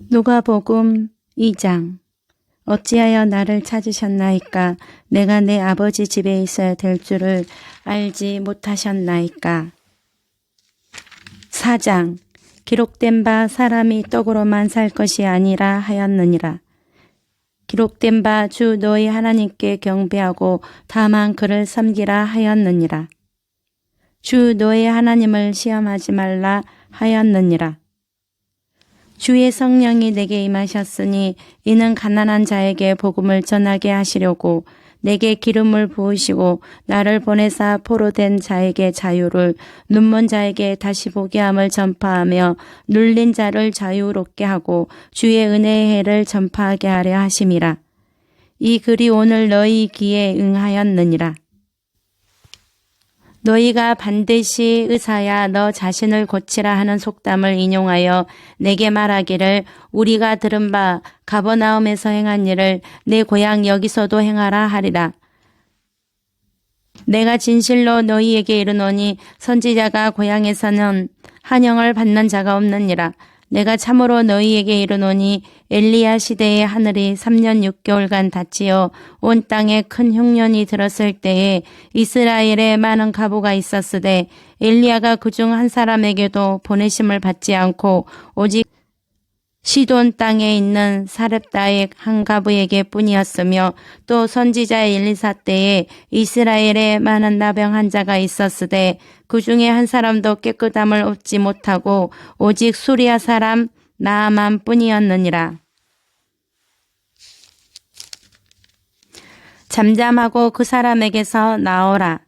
누가복음 2장. 어찌하여 나를 찾으셨나이까? 내가 내 아버지 집에 있어야 될 줄을 알지 못하셨나이까? 4장. 기록된 바 사람이 떡으로만 살 것이 아니라 하였느니라. 기록된 바 주 너희 하나님께 경배하고 다만 그를 섬기라 하였느니라. 주 너희 하나님을 시험하지 말라 하였느니라. 주의 성령이 내게 임하셨으니 이는 가난한 자에게 복음을 전하게 하시려고 내게 기름을 부으시고 나를 보내사 포로된 자에게 자유를, 눈먼 자에게 다시 보게 함을 전파하며 눌린 자를 자유롭게 하고 주의 은혜의 해를 전파하게 하려 하심이라. 이 글이 오늘 너희 귀에 응하였느니라. 너희가 반드시 의사야 너 자신을 고치라 하는 속담을 인용하여 내게 말하기를 우리가 들은 바 가버나움에서 행한 일을 내 고향 여기서도 행하라 하리라. 내가 진실로 너희에게 이르노니 선지자가 고향에서는 한영을 받는 자가 없느니라. 내가 참으로 너희에게 이르노니 엘리야 시대에 하늘이 3년 6개월간 닫히어 온 땅에 큰 흉년이 들었을 때에 이스라엘에 많은 가부가 있었으되 엘리야가 그중 한 사람에게도 보내심을 받지 않고 오직 시돈 땅에 있는 사렙다의 한 가부에게 뿐이었으며 또 선지자 엘리사 때에 이스라엘에 많은 나병 환자가 있었으되 그 중에 한 사람도 깨끗함을 얻지 못하고 오직 수리아 사람 나아만 뿐이었느니라. 잠잠하고 그 사람에게서 나오라.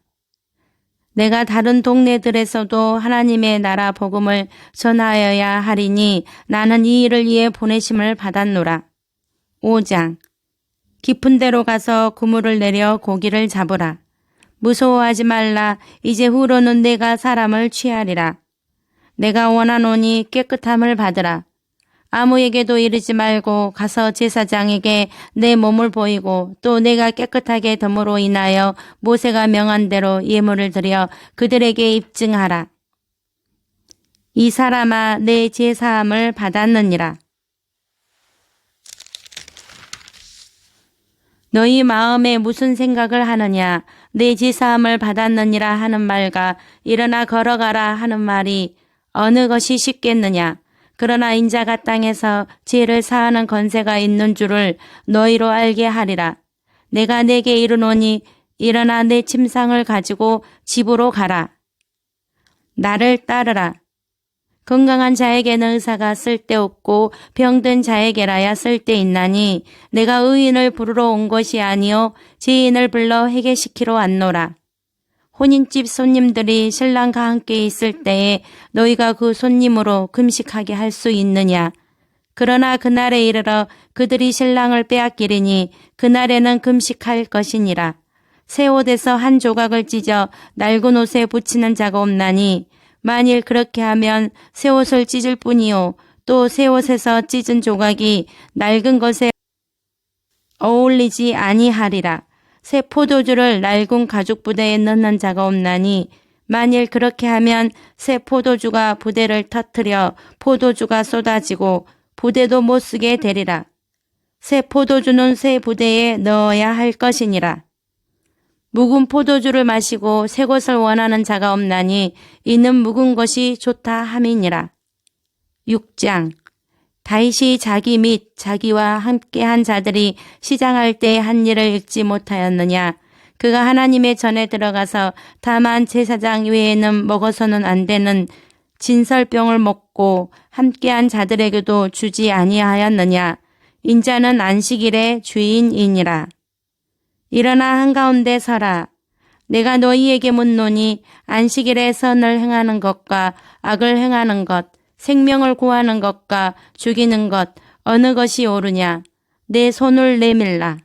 내가 다른 동네들에서도 하나님의 나라 복음을 전하여야 하리니 나는 이 일을 위해 보내심을 받았노라. 5장. 깊은 데로 가서 그물을 내려 고기를 잡으라. 무서워하지 말라. 이제 후로는 내가 사람을 취하리라. 내가 원하노니 깨끗함을 받으라. 아무에게도 이르지 말고 가서 제사장에게 내 몸을 보이고 또 내가 깨끗하게 됨으로 인하여 모세가 명한 대로 예물을 드려 그들에게 입증하라. 이 사람아 내 제사함을 받았느니라. 너희 마음에 무슨 생각을 하느냐? 내 제사함을 받았느니라 하는 말과 일어나 걸어가라 하는 말이 어느 것이 쉽겠느냐? 그러나 인자가 땅에서 죄를 사하는 권세가 있는 줄을 너희로 알게 하리라. 내가 내게 이르노니 일어나 내 침상을 가지고 집으로 가라. 나를 따르라. 건강한 자에게는 의사가 쓸데없고 병든 자에게라야 쓸데있나니 내가 의인을 부르러 온 것이 아니요 죄인을 불러 회개시키러 왔노라. 혼인집 손님들이 신랑과 함께 있을 때에 너희가 그 손님으로 금식하게 할 수 있느냐? 그러나 그날에 이르러 그들이 신랑을 빼앗기리니 그날에는 금식할 것이니라. 새 옷에서 한 조각을 찢어 낡은 옷에 붙이는 자가 없나니 만일 그렇게 하면 새 옷을 찢을 뿐이요 또 새 옷에서 찢은 조각이 낡은 것에 어울리지 아니하리라. 새 포도주를 낡은 가죽 부대에 넣는 자가 없나니 만일 그렇게 하면 새 포도주가 부대를 터뜨려 포도주가 쏟아지고 부대도 못 쓰게 되리라. 새 포도주는 새 부대에 넣어야 할 것이니라. 묵은 포도주를 마시고 새 것을 원하는 자가 없나니 이는 묵은 것이 좋다 함이니라. 6장. 다윗이 자기 및 자기와 함께한 자들이 시장할 때 한 일을 읽지 못하였느냐. 그가 하나님의 전에 들어가서 다만 제사장 외에는 먹어서는 안 되는 진설병을 먹고 함께한 자들에게도 주지 아니하였느냐. 인자는 안식일의 주인이니라. 일어나 한가운데 서라. 내가 너희에게 묻노니 안식일에 선을 행하는 것과 악을 행하는 것, 생명을 구하는 것과 죽이는 것 어느 것이 옳으냐? 내 손을 내밀라.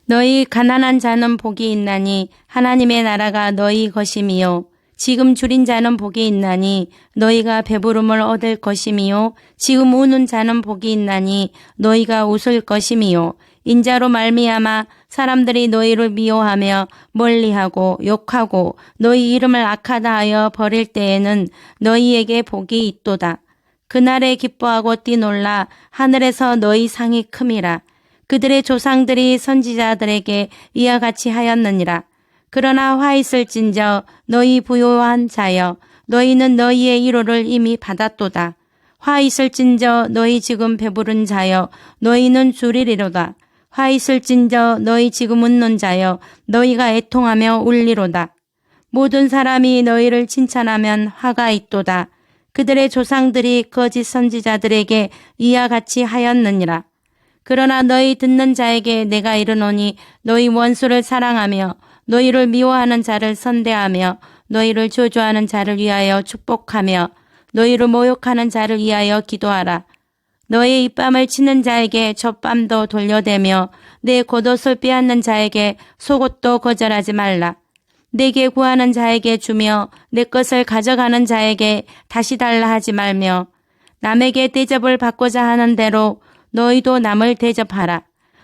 너희 가난한 자는 복이 있나니 하나님의 나라가 너희 것임이요. 지금 줄인 자는 복이 있나니 너희가 배부름을 얻을 것임이요. 지금 우는 자는 복이 있나니 너희가 웃을 것임이요. 인자로 말미암아 사람들이 너희를 미워하며 멀리하고 욕하고 너희 이름을 악하다 하여 버릴 때에는 너희에게 복이 있도다. 그날에 기뻐하고 뛰놀라. 하늘에서 너희 상이 큼이라. 그들의 조상들이 선지자들에게 이와 같이 하였느니라. 그러나 화 있을진저 너희 부요한 자여, 너희는 너희의 위로를 이미 받았도다. 화 있을진저 너희 지금 배부른 자여, 너희는 줄이리로다. 화 있을진저 너희 지금 웃는 자여, 너희가 애통하며 울리로다. 모든 사람이 너희를 칭찬하면 화가 있도다. 그들의 조상들이 거짓 선지자들에게 이와 같이 하였느니라. 그러나 너희 듣는 자에게 내가 이르노니 너희 원수를 사랑하며 너희를 미워하는 자를 선대하며 너희를 저주하는 자를 위하여 축복하며 너희를 모욕하는 자를 위하여 기도하라. 너희 입밤을 치는 자에게 젖밤도 돌려대며 내 겉옷을 빼앗는 자에게 속옷도 거절하지 말라. 내게 구하는 자에게 주며 내 것을 가져가는 자에게 다시 달라 하지 말며 남에게 대접을 받고자 하는 대로 너희도 남을 대접하라.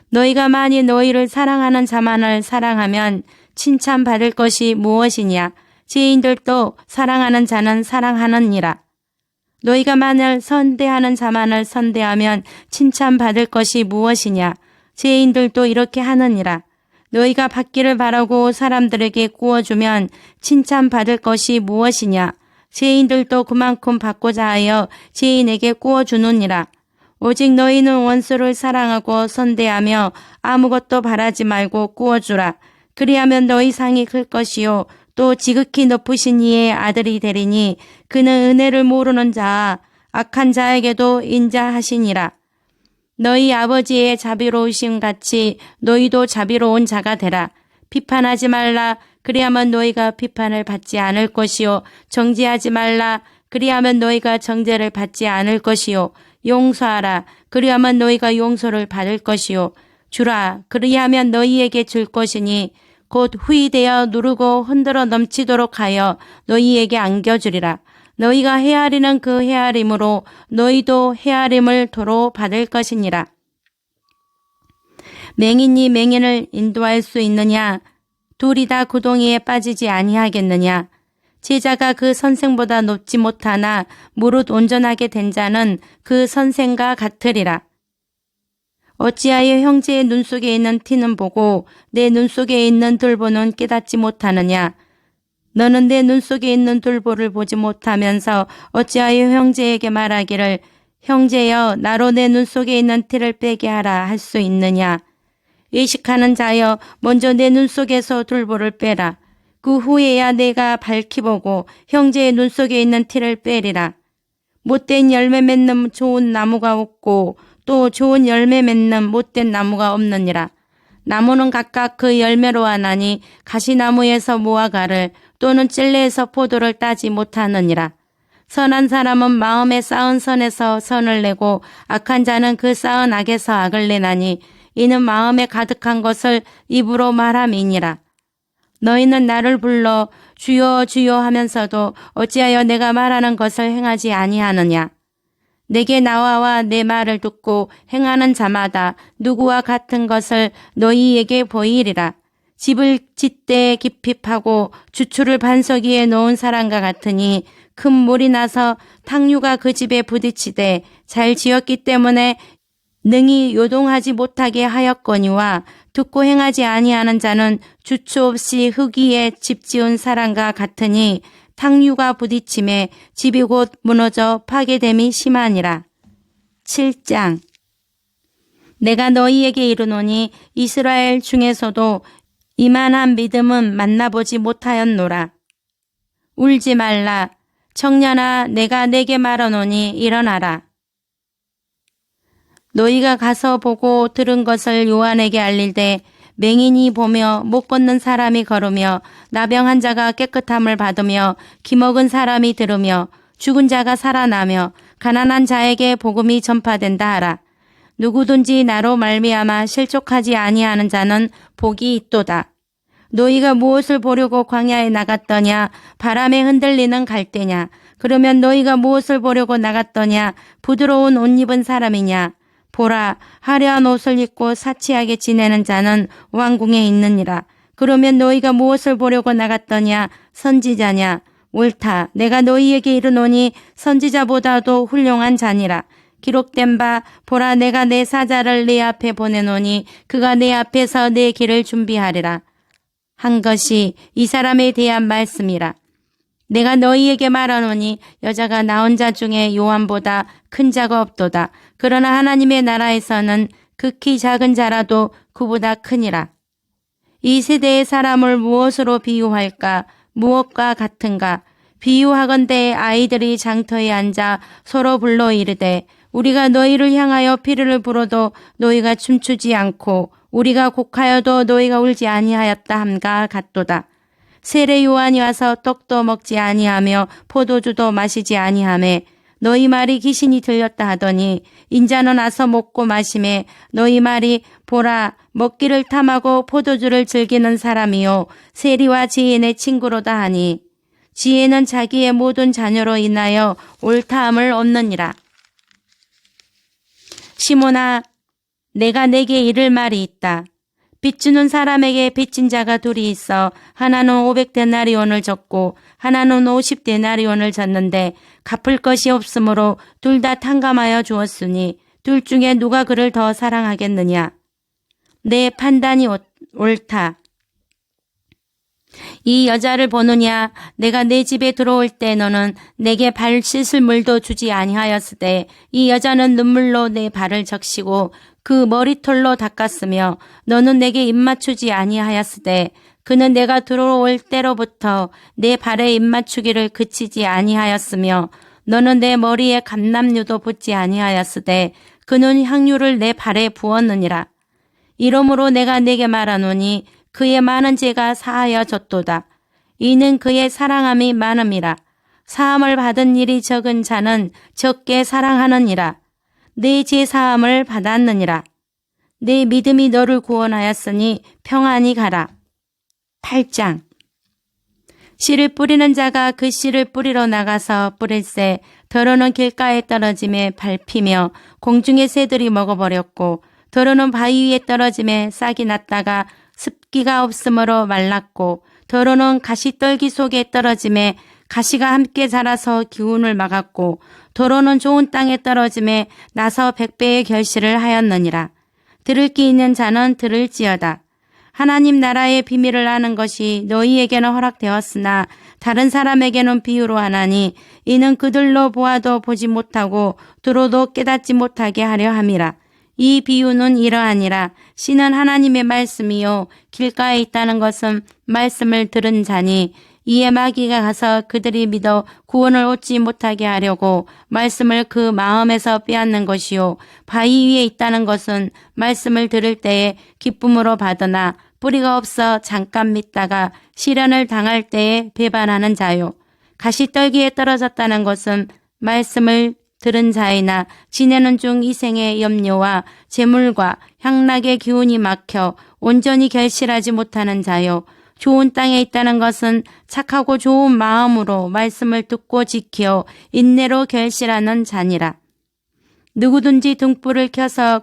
너희가 만일 너희를 사랑하는 자만을 사랑하면 칭찬받을 것이 무엇이냐? 죄인들도 사랑하는 자는 사랑하느니라. 너희가 만일 선대하는 자만을 선대하면 칭찬받을 것이 무엇이냐? 죄인들도 이렇게 하느니라. 너희가 받기를 바라고 사람들에게 구워주면 칭찬받을 것이 무엇이냐? 죄인들도 그만큼 받고자 하여 죄인에게 구워주느니라. 오직 너희는 원수를 사랑하고 선대하며 아무것도 바라지 말고 구워주라. 그리하면 너희 상이 클 것이요 또 지극히 높으신 이의 아들이 되리니 그는 은혜를 모르는 자 악한 자에게도 인자하시니라. 너희 아버지의 자비로우심 같이 너희도 자비로운 자가 되라. 비판하지 말라. 그리하면 너희가 비판을 받지 않을 것이요. 정죄하지 말라. 그리하면 너희가 정죄를 받지 않을 것이요. 용서하라. 그리하면 너희가 용서를 받을 것이요. 주라. 그리하면 너희에게 줄 것이니 곧 후이되어 누르고 흔들어 넘치도록 하여 너희에게 안겨주리라. 너희가 헤아리는 그 헤아림으로 너희도 헤아림을 도로 받을 것이니라. 맹인이 맹인을 인도할 수 있느냐? 둘이 다 구덩이에 빠지지 아니하겠느냐? 제자가 그 선생보다 높지 못하나 무릇 온전하게 된 자는 그 선생과 같으리라. 어찌하여 형제의 눈 속에 있는 티는 보고 내 눈 속에 있는 들보는 깨닫지 못하느냐? 너는 내 눈 속에 있는 들보를 보지 못하면서 어찌하여 형제에게 말하기를 형제여 나로 내 눈 속에 있는 티를 빼게 하라 할 수 있느냐? 의식하는 자여 먼저 내 눈 속에서 들보를 빼라. 그 후에야 내가 밝히 보고 형제의 눈 속에 있는 티를 빼리라. 못된 열매 맺는 좋은 나무가 없고 또 좋은 열매 맺는 못된 나무가 없느니라. 나무는 각각 그 열매로 하나니 가시나무에서 무화과를 또는 찔레에서 포도를 따지 못하느니라. 선한 사람은 마음에 쌓은 선에서 선을 내고 악한 자는 그 쌓은 악에서 악을 내나니 이는 마음에 가득한 것을 입으로 말함이니라. 너희는 나를 불러 주여 주여 하면서도 어찌하여 내가 말하는 것을 행하지 아니하느냐. 내게 나와와 내 말을 듣고 행하는 자마다 누구와 같은 것을 너희에게 보이리라. 집을 짓되 깊이 파고 주추를 반석 위에 놓은 사람과 같으니 큰 물이 나서 탕류가 그 집에 부딪히되 잘 지었기 때문에 능히 요동하지 못하게 하였거니와 듣고 행하지 아니하는 자는 주추 없이 흙 위에 집 지은 사람과 같으니 탕류가 부딪힘에 집이 곧 무너져 파괴됨이 심하니라. 7장. 내가 너희에게 이르노니 이스라엘 중에서도 이만한 믿음은 만나보지 못하였노라. 울지 말라. 청년아 내가 내게 말하노니 일어나라. 너희가 가서 보고 들은 것을 요한에게 알릴때 맹인이 보며 못 걷는 사람이 걸으며 나병한 자가 깨끗함을 받으며 기먹은 사람이 들으며 죽은 자가 살아나며 가난한 자에게 복음이 전파된다 하라. 누구든지 나로 말미암아 실족하지 아니하는 자는 복이 있도다. 너희가 무엇을 보려고 광야에 나갔더냐? 바람에 흔들리는 갈대냐? 그러면 너희가 무엇을 보려고 나갔더냐? 부드러운 옷 입은 사람이냐? 보라, 화려한 옷을 입고 사치하게 지내는 자는 왕궁에 있느니라. 그러면 너희가 무엇을 보려고 나갔더냐? 선지자냐? 옳다. 내가 너희에게 이르노니 선지자보다도 훌륭한 자니라. 기록된 바 보라 내가 내 사자를 네 앞에 보내노니 그가 내 앞에서 내 길을 준비하리라. 한 것이 이 사람에 대한 말씀이라. 내가 너희에게 말하노니 여자가 낳은 자 중에 요한보다 큰 자가 없도다. 그러나 하나님의 나라에서는 극히 작은 자라도 그보다 크니라. 이 세대의 사람을 무엇으로 비유할까? 무엇과 같은가? 비유하건대 아이들이 장터에 앉아 서로 불러 이르되 우리가 너희를 향하여 피리를 불어도 너희가 춤추지 않고 우리가 곡하여도 너희가 울지 아니하였다 함과 같도다. 세례 요한이 와서 떡도 먹지 아니하며 포도주도 마시지 아니하매 너희 말이 귀신이 들렸다 하더니 인자는 와서 먹고 마시매 너희 말이 보라 먹기를 탐하고 포도주를 즐기는 사람이요 세리와 지혜인의 친구로다 하니 지혜는 자기의 모든 자녀로 인하여 옳다함을 얻느니라. 시몬아 내가 내게 이를 말이 있다. 빚주는 사람에게 빚진 자가 둘이 있어 하나는 500데나리온을 졌고 하나는 50데나리온을 졌는데 갚을 것이 없으므로 둘 다 탕감하여 주었으니 둘 중에 누가 그를 더 사랑하겠느냐. 내 판단이 옳다. 이 여자를 보느냐 내가 내 집에 들어올 때 너는 내게 발 씻을 물도 주지 아니하였으되 이 여자는 눈물로 내 발을 적시고 그 머리털로 닦았으며 너는 내게 입맞추지 아니하였으되 그는 내가 들어올 때로부터 내 발에 입맞추기를 그치지 아니하였으며 너는 내 머리에 감람류도 붓지 아니하였으되 그는 향유를 내 발에 부었느니라. 이러므로 내가 내게 말하노니 그의 많은 죄가 사하여졌도다. 이는 그의 사랑함이 많음이라. 사함을 받은 일이 적은 자는 적게 사랑하느니라. 내 죄 사함을 받았느니라. 내 믿음이 너를 구원하였으니 평안히 가라. 8장 씨를 뿌리는 자가 그 씨를 뿌리러 나가서 뿌릴새 더러는 길가에 떨어짐에 밟히며 공중의 새들이 먹어버렸고 더러는 바위 위에 떨어짐에 싹이 났다가 습기가 없으므로 말랐고 더러는 가시떨기 속에 떨어짐에 가시가 함께 자라서 기운을 막았고 더러는 좋은 땅에 떨어짐에 나서 100배의 결실을 하였느니라. 들을 귀 있는 자는 들을지어다. 하나님 나라의 비밀을 아는 것이 너희에게는 허락되었으나 다른 사람에게는 비유로 하나니 이는 그들로 보아도 보지 못하고 들어도 깨닫지 못하게 하려 함이라. 이 비유는 이러하니라. 씨는 하나님의 말씀이요 길가에 있다는 것은 말씀을 들은 자니 이에 마귀가 가서 그들이 믿어 구원을 얻지 못하게 하려고 말씀을 그 마음에서 빼앗는 것이요 바위 위에 있다는 것은 말씀을 들을 때에 기쁨으로 받으나 뿌리가 없어 잠깐 믿다가 시련을 당할 때에 배반하는 자요 가시떨기에 떨어졌다는 것은 말씀을 들은 자이나 지내는 중 이생의 염려와 재물과 향락의 기운이 막혀 온전히 결실하지 못하는 자요 좋은 땅에 있다는 것은 착하고 좋은 마음으로 말씀을 듣고 지켜 인내로 결실하는 자니라. 누구든지 등불을 켜서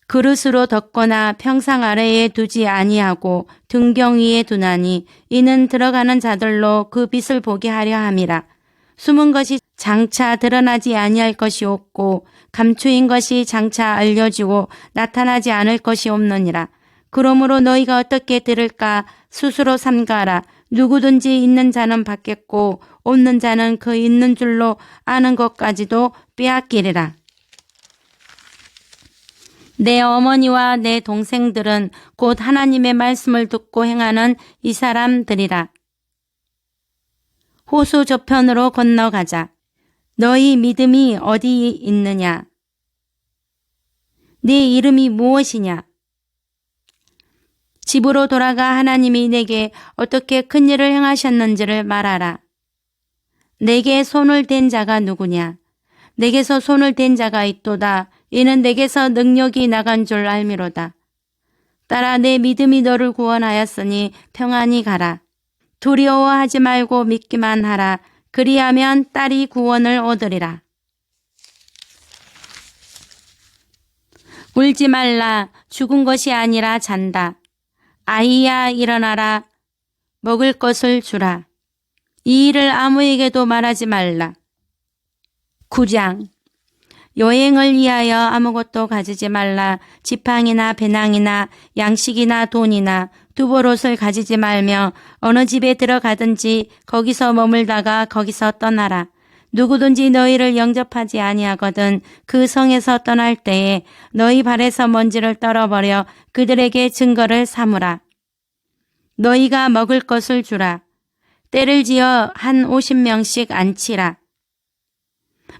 그릇으로 덮거나 평상 아래에 두지 아니하고 등경 위에 두나니 이는 들어가는 자들로 그 빛을 보게 하려 함이라. 숨은 것이 장차 드러나지 아니할 것이 없고 감추인 것이 장차 알려지고 나타나지 않을 것이 없느니라. 그러므로 너희가 어떻게 들을까 스스로 삼가라. 누구든지 있는 자는 받겠고 없는 자는 그 있는 줄로 아는 것까지도 빼앗기리라. 내 어머니와 내 동생들은 곧 하나님의 말씀을 듣고 행하는 이 사람들이라. 호수 저편으로 건너가자. 너희 믿음이 어디 있느냐? 네 이름이 무엇이냐? 집으로 돌아가 하나님이 내게 어떻게 큰 일을 행하셨는지를 말하라. 내게 손을 댄 자가 누구냐? 내게서 손을 댄 자가 있도다. 이는 내게서 능력이 나간 줄 알미로다. 딸아 내 믿음이 너를 구원하였으니 평안히 가라. 두려워하지 말고 믿기만 하라. 그리하면 딸이 구원을 얻으리라. 울지 말라. 죽은 것이 아니라 잔다. 아이야 일어나라. 먹을 것을 주라. 이 일을 아무에게도 말하지 말라. 9장. 여행을 위하여 아무것도 가지지 말라. 지팡이나 배낭이나 양식이나 돈이나 두보롯을 가지지 말며 어느 집에 들어가든지 거기서 머물다가 거기서 떠나라. 누구든지 너희를 영접하지 아니하거든 그 성에서 떠날 때에 너희 발에서 먼지를 떨어버려 그들에게 증거를 삼으라. 너희가 먹을 것을 주라. 때를 지어 한 50명씩 앉히라.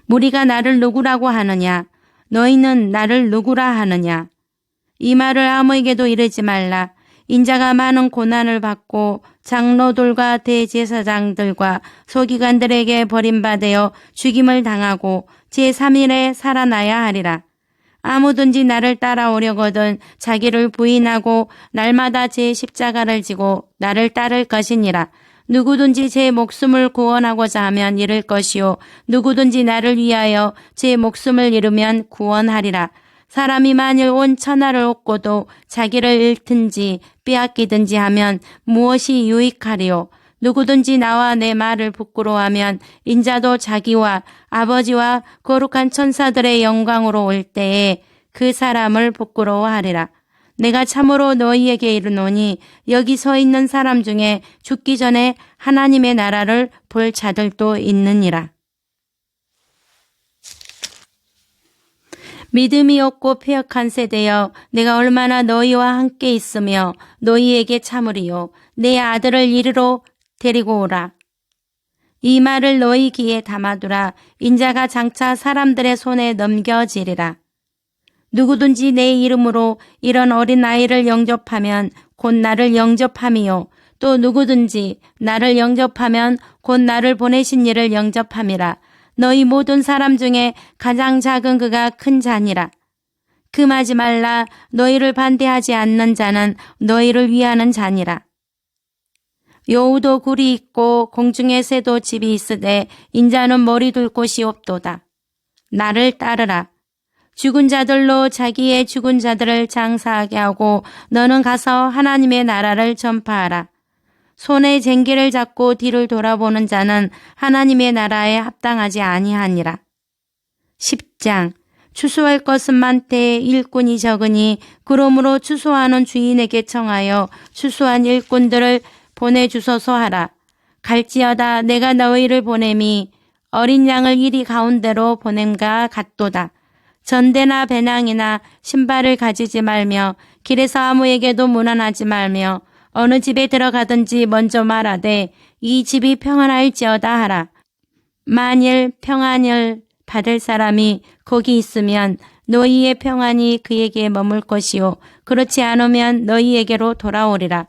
무리가 나를 누구라고 하느냐? 너희는 나를 누구라 하느냐? 이 말을 아무에게도 이르지 말라. 인자가 많은 고난을 받고 장로들과 대제사장들과 서기관들에게 버림받아 죽임을 당하고 제3일에 살아나야 하리라. 아무든지 나를 따라오려거든 자기를 부인하고 날마다 제 십자가를 지고 나를 따를 것이니라. 누구든지 제 목숨을 구원하고자 하면 잃을 것이요 누구든지 나를 위하여 제 목숨을 잃으면 구원하리라. 사람이 만일 온 천하를 얻고도 자기를 잃든지 빼앗기든지 하면 무엇이 유익하리요? 누구든지 나와 내 말을 부끄러워하면 인자도 자기와 아버지와 거룩한 천사들의 영광으로 올 때에 그 사람을 부끄러워하리라. 내가 참으로 너희에게 이르노니 여기 서 있는 사람 중에 죽기 전에 하나님의 나라를 볼 자들도 있느니라. 믿음이 없고 폐역한 세대여, 내가 얼마나 너희와 함께 있으며 너희에게 참으리요. 내 아들을 이리로 데리고 오라. 이 말을 너희 귀에 담아두라. 인자가 장차 사람들의 손에 넘겨지리라. 누구든지 내 이름으로 이런 어린아이를 영접하면 곧 나를 영접함이요. 또 누구든지 나를 영접하면 곧 나를 보내신 이를 영접함이라. 너희 모든 사람 중에 가장 작은 그가 큰 자니라. 금하지 말라. 너희를 반대하지 않는 자는 너희를 위하는 자니라. 여우도 굴이 있고 공중의 새도 집이 있으되 인자는 머리 둘 곳이 없도다. 나를 따르라. 죽은 자들로 자기의 죽은 자들을 장사하게 하고 너는 가서 하나님의 나라를 전파하라. 손에 쟁기를 잡고 뒤를 돌아보는 자는 하나님의 나라에 합당하지 아니하니라. 10장. 추수할 것은 많되 일꾼이 적으니 그러므로 추수하는 주인에게 청하여 추수한 일꾼들을 보내주소서 하라. 갈지어다 내가 너희를 보냄이 어린 양을 이리 가운데로 보냄과 같도다. 전대나 배낭이나 신발을 가지지 말며 길에서 아무에게도 문안하지 말며 어느 집에 들어가든지 먼저 말하되 이 집이 평안할지어다 하라. 만일 평안을 받을 사람이 거기 있으면 너희의 평안이 그에게 머물 것이요 그렇지 않으면 너희에게로 돌아오리라.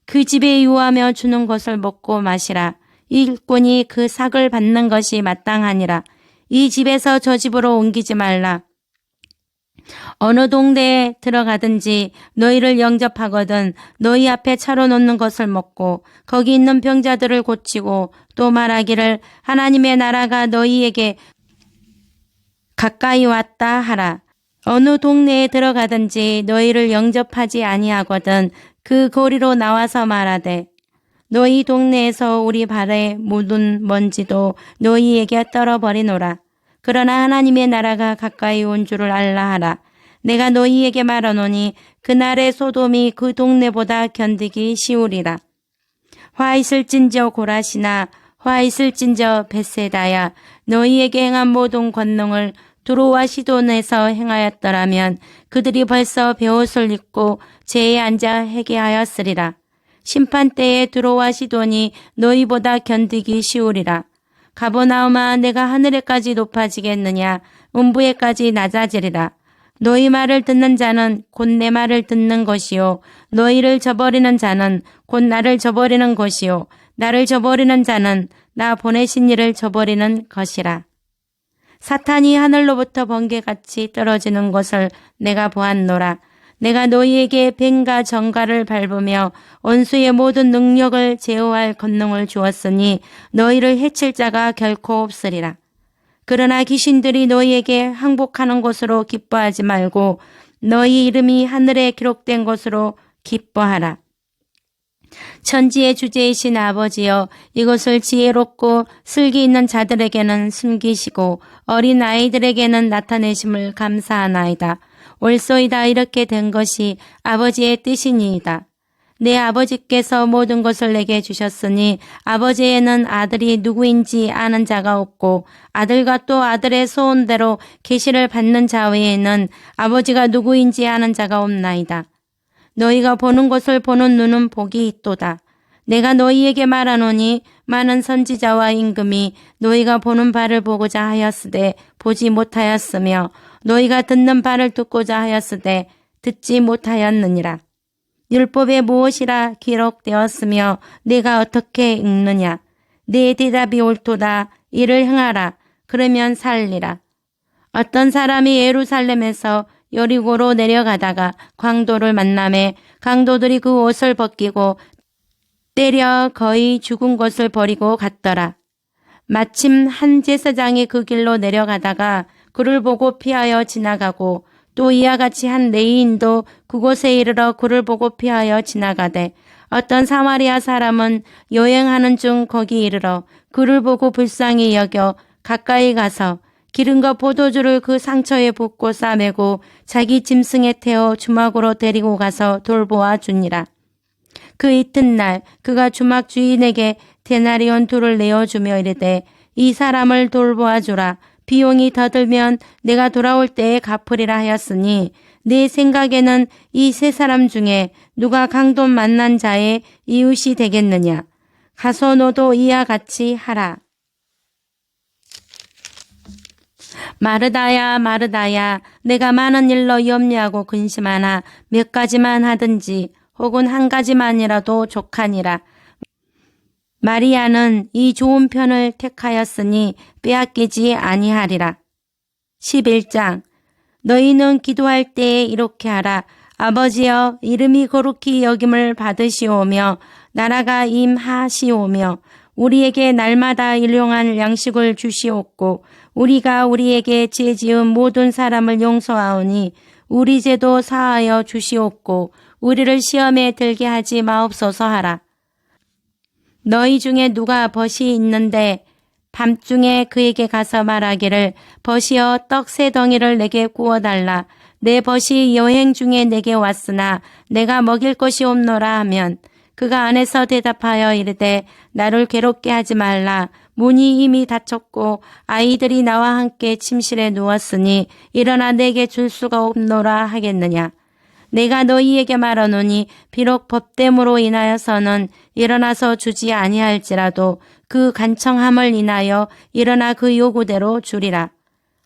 그 집에 유하며 주는 것을 먹고 마시라. 일꾼이 그 삭을 받는 것이 마땅하니라. 이 집에서 저 집으로 옮기지 말라. 어느 동네에 들어가든지 너희를 영접하거든 너희 앞에 차려 놓는 것을 먹고 거기 있는 병자들을 고치고 또 말하기를 하나님의 나라가 너희에게 가까이 왔다 하라. 어느 동네에 들어가든지 너희를 영접하지 아니하거든 그 거리로 나와서 말하되 너희 동네에서 우리 발에 묻은 먼지도 너희에게 떨어버리노라. 그러나 하나님의 나라가 가까이 온 줄을 알라 하라. 내가 너희에게 말하노니 그날의 소돔이 그 동네보다 견디기 쉬우리라. 화 있을진저 고라시나 화 있을진저 벳세다야 너희에게 행한 모든 권능을 두로와 시돈에서 행하였더라면 그들이 벌써 베옷을 입고 제에 앉아 회개하였으리라. 심판 때에 두로와 시돈이 너희보다 견디기 쉬우리라. 가버나움아 내가 하늘에까지 높아지겠느냐 음부에까지 낮아지리라. 너희 말을 듣는 자는 곧 내 말을 듣는 것이요 너희를 저버리는 자는 곧 나를 저버리는 것이요 나를 저버리는 자는 나 보내신 이를 저버리는 것이라. 사탄이 하늘로부터 번개같이 떨어지는 것을 내가 보았노라. 내가 너희에게 뱀과 정갈을 밟으며 원수의 모든 능력을 제어할 권능을 주었으니 너희를 해칠 자가 결코 없으리라. 그러나 귀신들이 너희에게 항복하는 것으로 기뻐하지 말고 너희 이름이 하늘에 기록된 것으로 기뻐하라. 천지의 주제이신 아버지여, 이것을 지혜롭고 슬기 있는 자들에게는 숨기시고 어린 아이들에게는 나타내심을 감사하나이다. 옳소이다. 이렇게 된 것이 아버지의 뜻이니이다. 내 아버지께서 모든 것을 내게 주셨으니 아버지에는 아들이 누구인지 아는 자가 없고 아들과 또 아들의 소원대로 계시를 받는 자 외에는 아버지가 누구인지 아는 자가 없나이다. 너희가 보는 것을 보는 눈은 복이 있도다. 내가 너희에게 말하노니 많은 선지자와 임금이 너희가 보는 바를 보고자 하였으되 보지 못하였으며 너희가 듣는 바를 듣고자 하였으되 듣지 못하였느니라. 율법에 무엇이라 기록되었으며 내가 어떻게 읽느냐. 내 대답이 옳도다. 이를 행하라. 그러면 살리라. 어떤 사람이 예루살렘에서 여리고로 내려가다가 강도를 만나매 강도들이 그 옷을 벗기고 때려 거의 죽은 것을 버리고 갔더라. 마침 한 제사장이 그 길로 내려가다가 그를 보고 피하여 지나가고 또 이와 같이 한 레위인도 그곳에 이르러 그를 보고 피하여 지나가되 어떤 사마리아 사람은 여행하는 중 거기 이르러 그를 보고 불쌍히 여겨 가까이 가서 기름과 포도주를 그 상처에 붓고 싸매고 자기 짐승에 태워 주막으로 데리고 가서 돌보아 주니라. 그 이튿날 그가 주막 주인에게 데나리온 2를 내어주며 이르되 이 사람을 돌보아 주라. 비용이 더 들면 내가 돌아올 때에 갚으리라 하였으니 내 생각에는 이 3사람 중에 누가 강도 만난 자의 이웃이 되겠느냐. 가서 너도 이와 같이 하라. 마르다야 마르다야, 내가 많은 일로 염려하고 근심하나 몇 가지만 하든지 혹은 한 가지만이라도 족하니라. 마리아는 이 좋은 편을 택하였으니 빼앗기지 아니하리라. 11장. 너희는 기도할 때에 이렇게 하라. 아버지여, 이름이 거룩히 여김을 받으시오며 나라가 임하시오며 우리에게 날마다 일용할 양식을 주시옵고 우리가 우리에게 죄 지은 모든 사람을 용서하오니 우리 죄도 사하여 주시옵고 우리를 시험에 들게 하지 마옵소서 하라. 너희 중에 누가 벗이 있는데 밤중에 그에게 가서 말하기를 벗이여 떡 3덩이를 내게 구워달라. 내 벗이 여행 중에 내게 왔으나 내가 먹일 것이 없노라 하면 그가 안에서 대답하여 이르되 나를 괴롭게 하지 말라. 문이 이미 닫혔고 아이들이 나와 함께 침실에 누웠으니 일어나 내게 줄 수가 없노라 하겠느냐. 내가 너희에게 말하노니 비록 법됨으로 인하여서는 일어나서 주지 아니할지라도 그 간청함을 인하여 일어나 그 요구대로 주리라.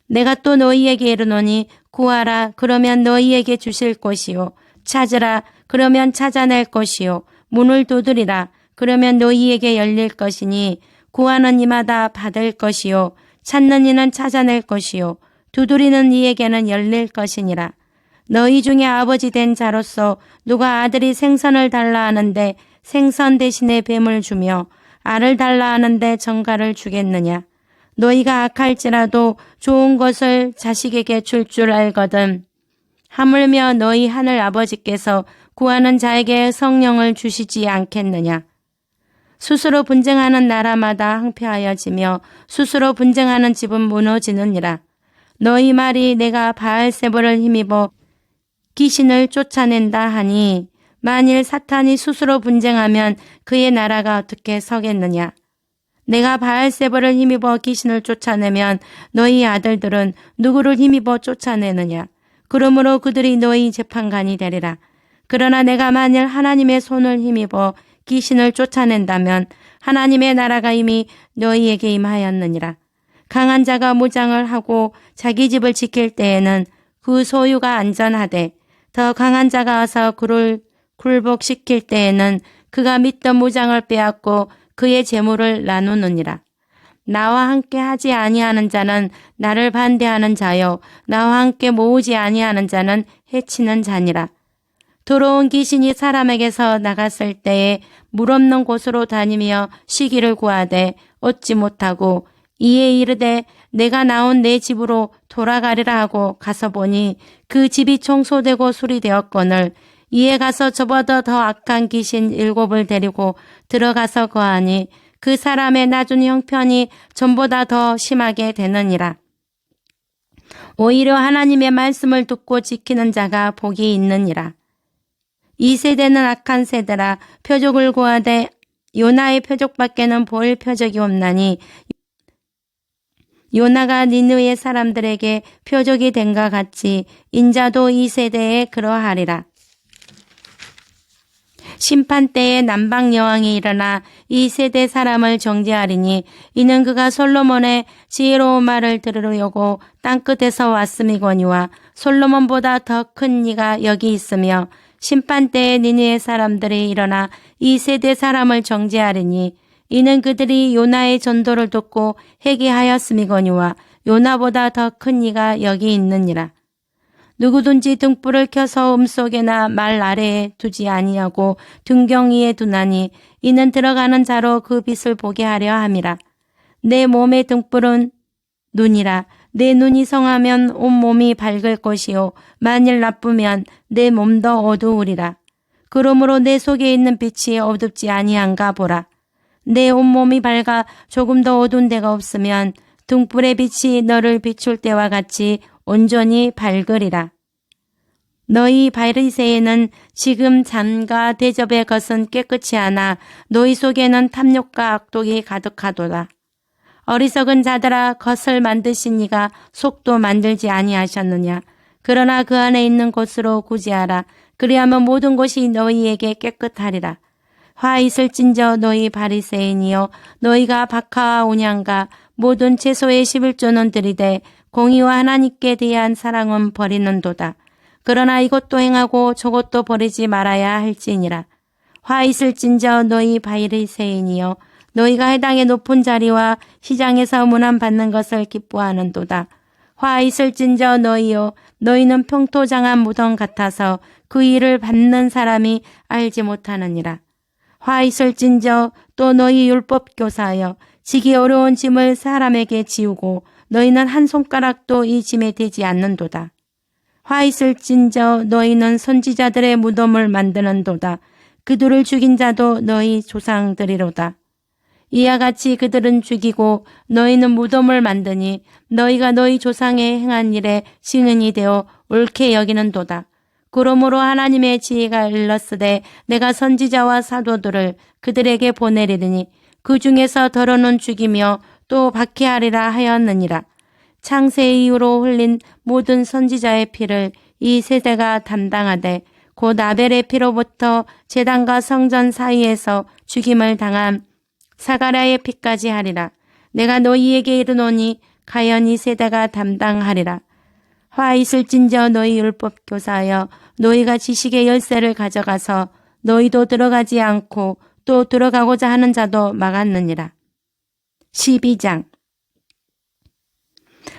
내가 또 너희에게 이르노니 구하라. 그러면 너희에게 주실 것이요. 찾으라. 그러면 찾아낼 것이요. 문을 두드리라. 그러면 너희에게 열릴 것이니 구하는 이마다 받을 것이요. 찾는 이는 찾아낼 것이요. 두드리는 이에게는 열릴 것이니라. 너희 중에 아버지 된 자로서 누가 아들이 생선을 달라 하는데 생선 대신에 뱀을 주며 알을 달라 하는데 정갈을 주겠느냐. 너희가 악할지라도 좋은 것을 자식에게 줄 줄 알거든. 하물며 너희 하늘 아버지께서 구하는 자에게 성령을 주시지 않겠느냐. 스스로 분쟁하는 나라마다 황폐하여지며 스스로 분쟁하는 집은 무너지느니라. 너희 말이 내가 바알세불을 힘입어 귀신을 쫓아낸다 하니 만일 사탄이 스스로 분쟁하면 그의 나라가 어떻게 서겠느냐. 내가 바알세불을 힘입어 귀신을 쫓아내면 너희 아들들은 누구를 힘입어 쫓아내느냐. 그러므로 그들이 너희 재판관이 되리라. 그러나 내가 만일 하나님의 손을 힘입어 귀신을 쫓아낸다면 하나님의 나라가 이미 너희에게 임하였느니라. 강한 자가 무장을 하고 자기 집을 지킬 때에는 그 소유가 안전하되 더 강한 자가 와서 그를 굴복시킬 때에는 그가 믿던 무장을 빼앗고 그의 재물을 나누느니라. 나와 함께 하지 아니하는 자는 나를 반대하는 자요 나와 함께 모으지 아니하는 자는 해치는 자니라. 더러운 귀신이 사람에게서 나갔을 때에 물 없는 곳으로 다니며 쉬기를 구하되 얻지 못하고 이에 이르되 내가 나온 내 집으로 돌아가리라 하고 가서 보니 그 집이 청소되고 수리되었거늘 이에 가서 저보다 더 악한 귀신 7을 데리고 들어가서 거하니 그 사람의 낮은 형편이 전보다 더 심하게 되느니라. 오히려 하나님의 말씀을 듣고 지키는 자가 복이 있느니라. 이 세대는 악한 세대라. 표적을 구하되 요나의 표적밖에는 보일 표적이 없나니 요나가 니느웨 사람들에게 표적이 된과 같이 인자도 이 세대에 그러하리라. 심판 때에 남방 여왕이 일어나 이 세대 사람을 정죄하리니 이는 그가 솔로몬의 지혜로운 말을 들으려고 땅끝에서 왔음이거니와 솔로몬보다 더 큰 이가 여기 있으며 심판 때에 니느웨 사람들이 일어나 이 세대 사람을 정죄하리니 이는 그들이 요나의 전도를 듣고 회개하였음이거니와 요나보다 더 큰 이가 여기 있느니라. 누구든지 등불을 켜서 음속에나 말 아래에 두지 아니하고 등경 위에 두나니 이는 들어가는 자로 그 빛을 보게 하려 함이라. 내 몸의 등불은 눈이라. 내 눈이 성하면 온 몸이 밝을 것이요 만일 나쁘면 내 몸도 어두우리라. 그러므로 내 속에 있는 빛이 어둡지 아니한가 보라. 내 온몸이 밝아 조금 더 어두운 데가 없으면 등불의 빛이 너를 비출 때와 같이 온전히 밝으리라. 너희 바리새인은 지금 잔과 대접의 것은 깨끗이 하나 너희 속에는 탐욕과 악독이 가득하도다. 어리석은 자들아, 겉을 만드신 이가 속도 만들지 아니하셨느냐. 그러나 그 안에 있는 곳으로 구제하라. 그리하면 모든 것이 너희에게 깨끗하리라. 화 있을진저 너희 바리새인이여, 너희가 박하와 온양과 모든 채소의 11조는 들이되 공의와 하나님께 대한 사랑은 버리는도다. 그러나 이것도 행하고 저것도 버리지 말아야 할지니라. 화 있을진저 너희 바리새인이여, 너희가 해당의 높은 자리와 시장에서 문안받는 것을 기뻐하는도다. 화 있을진저 너희여, 너희는 평토장한 무덤 같아서 그 일을 받는 사람이 알지 못하느니라. 화 있을진저 또 너희 율법 교사여, 지기 어려운 짐을 사람에게 지우고 너희는 한 손가락도 이 짐에 대지 않는도다. 화 있을진저 너희는 선지자들의 무덤을 만드는도다. 그들을 죽인 자도 너희 조상들이로다. 이와 같이 그들은 죽이고 너희는 무덤을 만드니 너희가 너희 조상의 행한 일에 증인이 되어 옳게 여기는도다. 그러므로 하나님의 지혜가 일렀으되 내가 선지자와 사도들을 그들에게 보내리니 그 중에서 더러는 죽이며 또 박해하리라 하였느니라. 창세 이후로 흘린 모든 선지자의 피를 이 세대가 담당하되 곧 아벨의 피로부터 제단과 성전 사이에서 죽임을 당한 사가랴의 피까지 하리라. 내가 너희에게 이르노니 가연 이 세대가 담당하리라. 화 있을진저 너희 율법 교사여, 너희가 지식의 열쇠를 가져가서 너희도 들어가지 않고 또 들어가고자 하는 자도 막았느니라. 12장.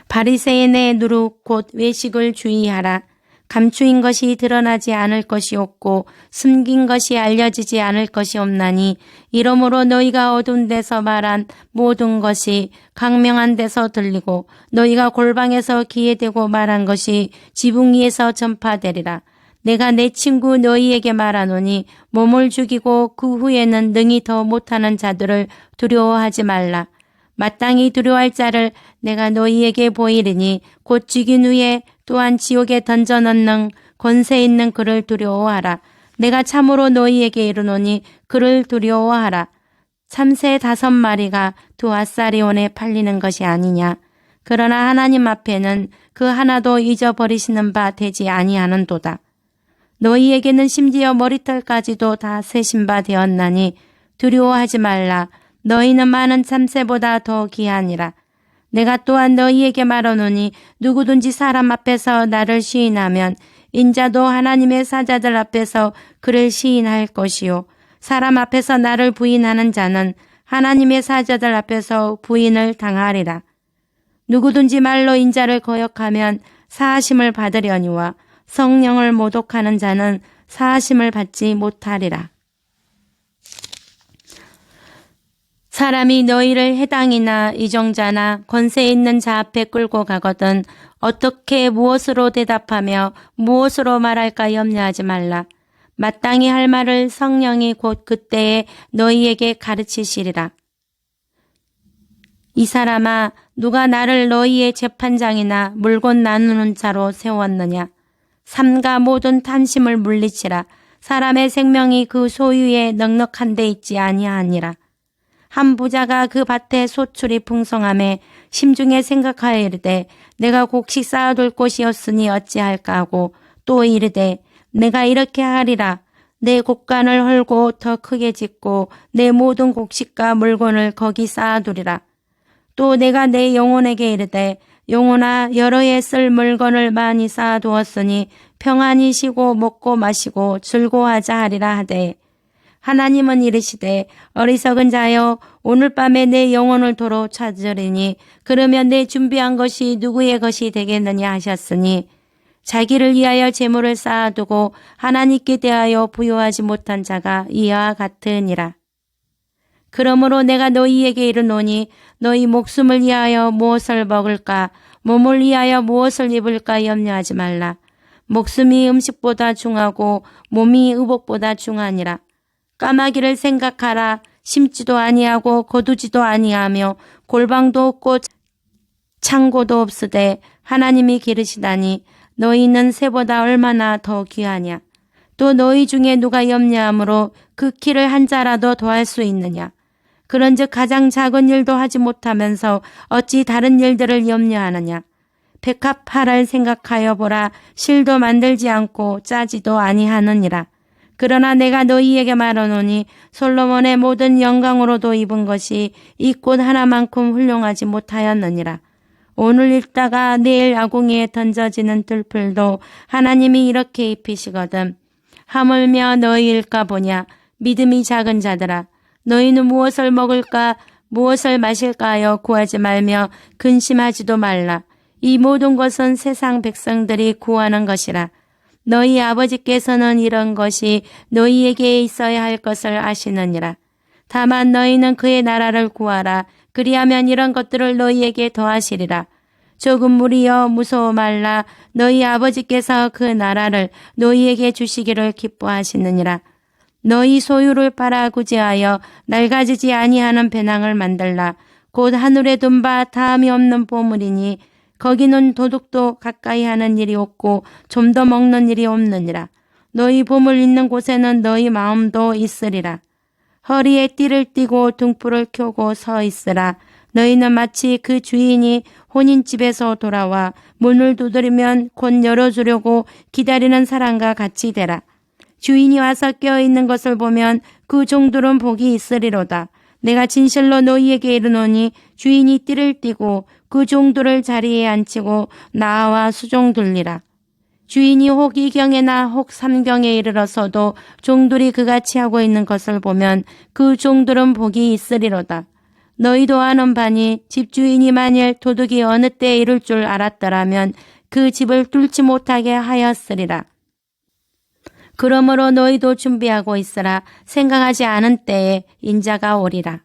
바리새인의 누룩 곧 외식을 주의하라. 감추인 것이 드러나지 않을 것이 없고 숨긴 것이 알려지지 않을 것이 없나니 이러므로 너희가 어두운 데서 말한 모든 것이 강명한 데서 들리고 너희가 골방에서 귀에 대고 말한 것이 지붕 위에서 전파되리라. 내가 내 친구 너희에게 말하노니 몸을 죽이고 그 후에는 능히 더 못하는 자들을 두려워하지 말라. 마땅히 두려워할 자를 내가 너희에게 보이리니 곧 죽인 후에 또한 지옥에 던져넣는 권세 있는 그를 두려워하라. 내가 참으로 너희에게 이르노니 그를 두려워하라. 참새 5마리가 두 아사리온에 팔리는 것이 아니냐. 그러나 하나님 앞에는 그 하나도 잊어버리시는 바 되지 아니하는도다. 너희에게는 심지어 머리털까지도 다 세신 바 되었나니 두려워하지 말라. 너희는 많은 참새보다 더 귀하니라. 내가 또한 너희에게 말하노니 누구든지 사람 앞에서 나를 시인하면 인자도 하나님의 사자들 앞에서 그를 시인할 것이요. 사람 앞에서 나를 부인하는 자는 하나님의 사자들 앞에서 부인을 당하리라. 누구든지 말로 인자를 거역하면 사하심을 받으려니와 성령을 모독하는 자는 사하심을 받지 못하리라. 사람이 너희를 해당이나 이정자나 권세 있는 자 앞에 끌고 가거든 어떻게 무엇으로 대답하며 무엇으로 말할까 염려하지 말라. 마땅히 할 말을 성령이 곧 그때에 너희에게 가르치시리라. 이 사람아, 누가 나를 너희의 재판장이나 물건 나누는 자로 세웠느냐? 삼가 모든 탐심을 물리치라. 사람의 생명이 그 소유에 넉넉한 데 있지 아니하니라. 한 부자가 그 밭에 소출이 풍성함에 심중에 생각하여 이르되 내가 곡식 쌓아둘 곳이었으니 어찌할까 하고 또 이르되 내가 이렇게 하리라. 내 곡간을 헐고 더 크게 짓고 내 모든 곡식과 물건을 거기 쌓아두리라. 또 내가 내 영혼에게 이르되 영혼아, 여러 해 쓸 물건을 많이 쌓아두었으니 평안히 쉬고 먹고 마시고 즐거워하자 하리라 하되, 하나님은 이르시되 어리석은 자여, 오늘 밤에 내 영혼을 도로 찾으리니 그러면 내 준비한 것이 누구의 것이 되겠느냐 하셨으니, 자기를 위하여 재물을 쌓아두고 하나님께 대하여 부여하지 못한 자가 이와 같으니라. 그러므로 내가 너희에게 이르노니 너희 목숨을 위하여 무엇을 먹을까, 몸을 위하여 무엇을 입을까 염려하지 말라. 목숨이 음식보다 중하고 몸이 의복보다 중하니라. 까마귀를 생각하라. 심지도 아니하고 거두지도 아니하며 골방도 없고 창고도 없으되 하나님이 기르시다니 너희는 새보다 얼마나 더 귀하냐. 또 너희 중에 누가 염려함으로 그 키를 한 자라도 더할 수 있느냐. 그런즉 가장 작은 일도 하지 못하면서 어찌 다른 일들을 염려하느냐. 백합화를 생각하여 보라. 실도 만들지 않고 짜지도 아니하느니라. 그러나 내가 너희에게 말하노니 솔로몬의 모든 영광으로도 입은 것이 이 꽃 하나만큼 훌륭하지 못하였느니라. 오늘 읽다가 내일 아궁이에 던져지는 들풀도 하나님이 이렇게 입히시거든. 하물며 너희일까 보냐. 믿음이 작은 자들아, 너희는 무엇을 먹을까 무엇을 마실까 하여 구하지 말며 근심하지도 말라. 이 모든 것은 세상 백성들이 구하는 것이라. 너희 아버지께서는 이런 것이 너희에게 있어야 할 것을 아시느니라. 다만 너희는 그의 나라를 구하라. 그리하면 이런 것들을 너희에게 더하시리라. 조금 무리여 무서워 말라. 너희 아버지께서 그 나라를 너희에게 주시기를 기뻐하시느니라. 너희 소유를 팔아 구제하여 낡아지지 아니하는 배낭을 만들라. 곧 하늘에 둔 바 다함이 없는 보물이니 거기는 도둑도 가까이 하는 일이 없고 좀 더 먹는 일이 없느니라. 너희 보물 있는 곳에는 너희 마음도 있으리라. 허리에 띠를 띠고 등불을 켜고 서 있으라. 너희는 마치 그 주인이 혼인집에서 돌아와 문을 두드리면 곧 열어주려고 기다리는 사람과 같이 되라. 주인이 와서 깨어있는 것을 보면 그 종들은 복이 있으리로다. 내가 진실로 너희에게 이르노니 주인이 띠를 띠고 그 종들을 자리에 앉히고 나와 수종 들리라. 주인이 혹 이경에나 혹 삼경에 이르러서도 종들이 그같이 하고 있는 것을 보면 그 종들은 복이 있으리로다. 너희도 아는 바니 집주인이 만일 도둑이 어느 때에 이룰 줄 알았더라면 그 집을 뚫지 못하게 하였으리라. 그러므로 너희도 준비하고 있으라. 생각하지 않은 때에 인자가 오리라.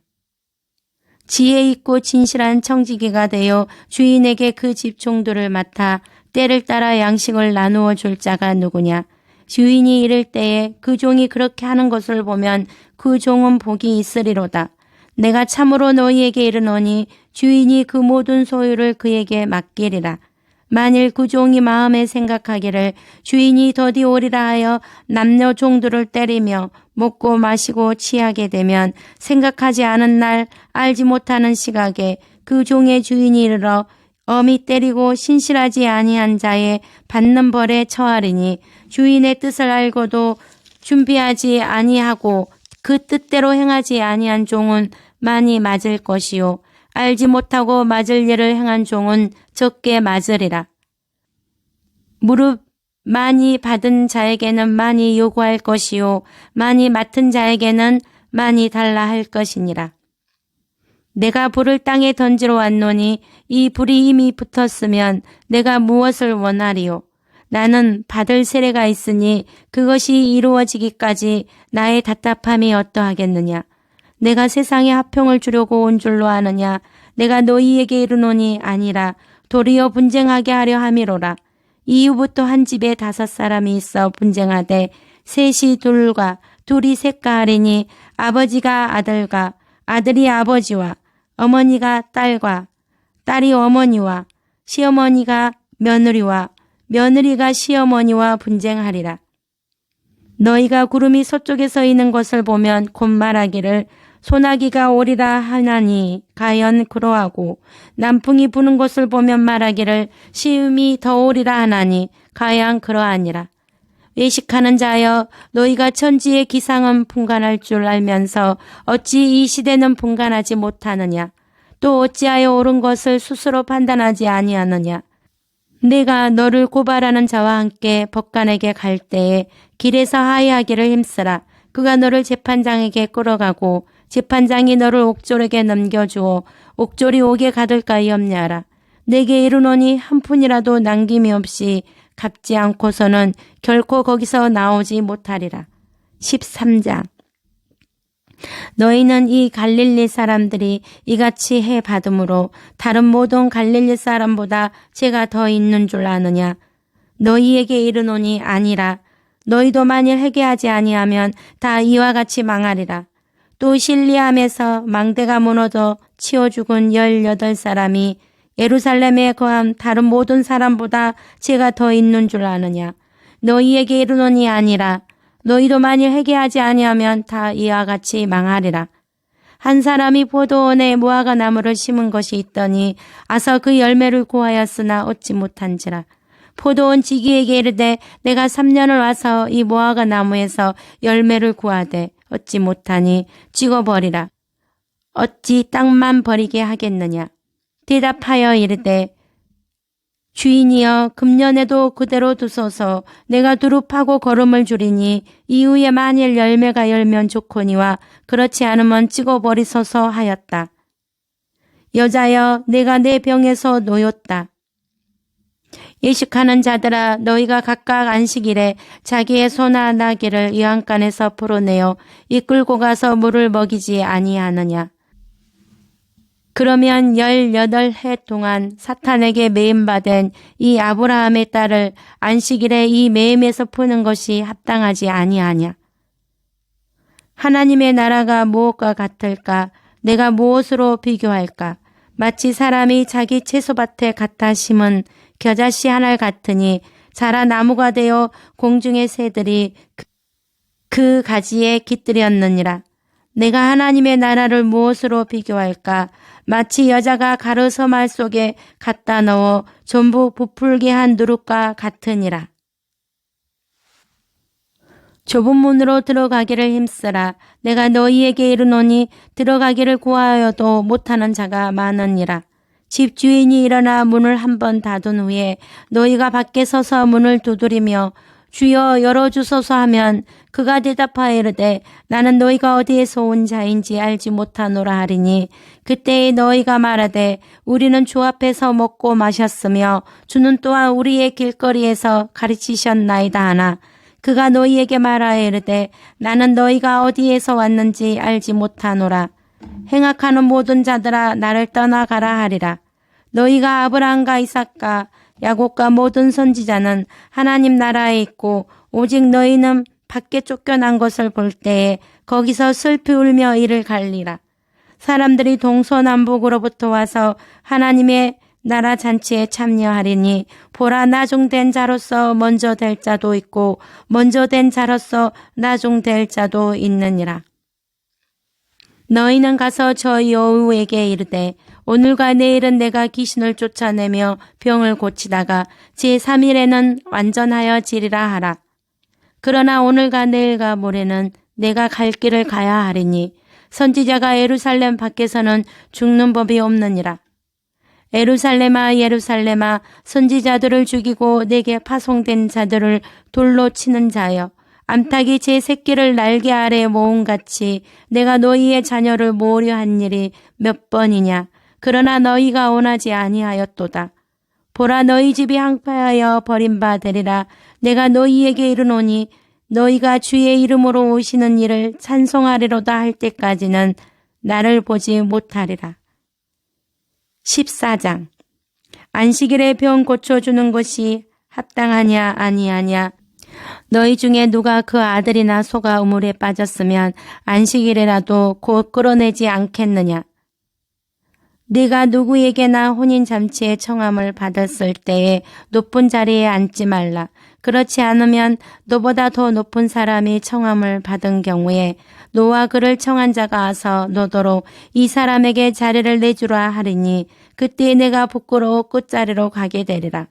지혜 있고 진실한 청지기가 되어 주인에게 그 집 종들을 맡아 때를 따라 양식을 나누어 줄 자가 누구냐. 주인이 이를 때에 그 종이 그렇게 하는 것을 보면 그 종은 복이 있으리로다. 내가 참으로 너희에게 이르노니 주인이 그 모든 소유를 그에게 맡기리라. 만일 그 종이 마음에 생각하기를 주인이 더디 오리라 하여 남녀 종들을 때리며 먹고 마시고 취하게 되면 생각하지 않은 날 알지 못하는 시각에 그 종의 주인이 이르러 엄히 때리고 신실하지 아니한 자의 받는 벌에 처하리니, 주인의 뜻을 알고도 준비하지 아니하고 그 뜻대로 행하지 아니한 종은 많이 맞을 것이요 알지 못하고 맞을 일을 행한 종은 적게 맞으리라. 무릎 많이 받은 자에게는 많이 요구할 것이요 많이 맡은 자에게는 많이 달라 할 것이니라. 내가 불을 땅에 던지러 왔노니 이 불이 이미 붙었으면 내가 무엇을 원하리요. 나는 받을 세례가 있으니 그것이 이루어지기까지 나의 답답함이 어떠하겠느냐. 내가 세상에 화평을 주려고 온 줄로 아느냐. 내가 너희에게 이르노니 아니라 도리어 분쟁하게 하려 함이로라. 이후부터 한 집에 5 사람이 있어 분쟁하되 셋이 둘과 둘이 셋과 하리니 아버지가 아들과 아들이 아버지와 어머니가 딸과 딸이 어머니와 시어머니가 며느리와 며느리가 시어머니와 분쟁하리라. 너희가 구름이 서쪽에서 이는 것을 보면 곧 말하기를 소나기가 오리라 하나니 가연 그러하고 남풍이 부는 것을 보면 말하기를 시음이 더 오리라 하나니 가연 그러하니라. 외식하는 자여 너희가 천지의 기상은 분간할 줄 알면서 어찌 이 시대는 분간하지 못하느냐. 또 어찌하여 옳은 것을 스스로 판단하지 아니하느냐. 내가 너를 고발하는 자와 함께 법관에게 갈 때에 길에서 하이하기를 힘쓰라. 그가 너를 재판장에게 끌어가고 재판장이 너를 옥졸에게 넘겨주어 옥졸이 옥에 가둘까이 없냐라. 내게 이르노니 한 푼이라도 남김이 없이 갚지 않고서는 결코 거기서 나오지 못하리라. 13장. 너희는 이 갈릴리 사람들이 이같이 해 받음으로 다른 모든 갈릴리 사람보다 죄가 더 있는 줄 아느냐. 너희에게 이르노니 아니라. 너희도 만일 회개하지 아니하면 다 이와 같이 망하리라. 또 실리암에서 망대가 무너져 치워 죽은 18사람이 예루살렘에 거한 다른 모든 사람보다 죄가 더 있는 줄 아느냐. 너희에게 이르노니 아니라. 너희도 만일 회개하지 아니하면 다 이와 같이 망하리라. 한 사람이 포도원에 무화과 나무를 심은 것이 있더니 아서 그 열매를 구하였으나 얻지 못한지라. 포도원 지기에게 이르되 내가 3년을 와서 이 무화과 나무에서 열매를 구하되 얻지 못하니 찍어버리라. 어찌 땅만 버리게 하겠느냐. 대답하여 이르되 주인이여 금년에도 그대로 두소서. 내가 두루 파고 거름을 주리니 이후에 만일 열매가 열면 좋거니와 그렇지 않으면 찍어버리소서 하였다. 여자여 내가 내 병에서 놓였다. 예식하는 자들아 너희가 각각 안식일에 자기의 소나 나귀를 이왕간에서 풀어내어 이끌고 가서 물을 먹이지 아니하느냐. 그러면 18해 동안 사탄에게 매임받은 이 아브라함의 딸을 안식일에 이 매임에서 푸는 것이 합당하지 아니하냐. 하나님의 나라가 무엇과 같을까? 내가 무엇으로 비교할까? 마치 사람이 자기 채소밭에 갖다 심은 겨자씨 하나 같으니 자라 나무가 되어 공중의 새들이 그 가지에 깃들였느니라. 내가 하나님의 나라를 무엇으로 비교할까? 마치 여자가 가르서말 속에 갖다 넣어 전부 부풀게 한 누룩과 같으니라. 좁은 문으로 들어가기를 힘쓰라. 내가 너희에게 이르노니 들어가기를 구하여도 못하는 자가 많으니라. 집 주인이 일어나 문을 한번 닫은 후에 너희가 밖에 서서 문을 두드리며 주여 열어주소서 하면 그가 대답하여 이르되 나는 너희가 어디에서 온 자인지 알지 못하노라 하리니 그때에 너희가 말하되 우리는 주 앞에서 먹고 마셨으며 주는 또한 우리의 길거리에서 가르치셨나이다 하나 그가 너희에게 말하여 이르되 나는 너희가 어디에서 왔는지 알지 못하노라. 행악하는 모든 자들아 나를 떠나가라 하리라. 너희가 아브라함과 이삭과 야곱과 모든 선지자는 하나님 나라에 있고 오직 너희는 밖에 쫓겨난 것을 볼 때에 거기서 슬피 울며 이를 갈리라. 사람들이 동서남북으로부터 와서 하나님의 나라 잔치에 참여하리니 보라 나중된 자로서 먼저 될 자도 있고 먼저 된 자로서 나중될 자도 있느니라. 너희는 가서 저 여우에게 이르되 오늘과 내일은 내가 귀신을 쫓아내며 병을 고치다가 제3일에는 완전하여 지리라 하라. 그러나 오늘과 내일과 모레는 내가 갈 길을 가야 하리니 선지자가 예루살렘 밖에서는 죽는 법이 없느니라. 예루살렘아 예루살렘아 선지자들을 죽이고 내게 파송된 자들을 돌로 치는 자여 암탉이 제 새끼를 날개 아래 모음같이 내가 너희의 자녀를 모으려 한 일이 몇 번이냐. 그러나 너희가 원하지 아니하였도다. 보라 너희 집이 황폐하여 버림바 되리라. 내가 너희에게 이르노니 너희가 주의 이름으로 오시는 일을 찬송하리로다 할 때까지는 나를 보지 못하리라. 14장. 안식일에 병 고쳐주는 것이 합당하냐 아니하냐. 너희 중에 누가 그 아들이나 소가 우물에 빠졌으면 안식일에라도 곧 끌어내지 않겠느냐? 네가 누구에게나 혼인잔치에 청함을 받았을 때에 높은 자리에 앉지 말라. 그렇지 않으면 너보다 더 높은 사람이 청함을 받은 경우에 너와 그를 청한 자가 와서 너더러 이 사람에게 자리를 내주라 하리니 그때 내가 부끄러워 끝자리로 가게 되리라.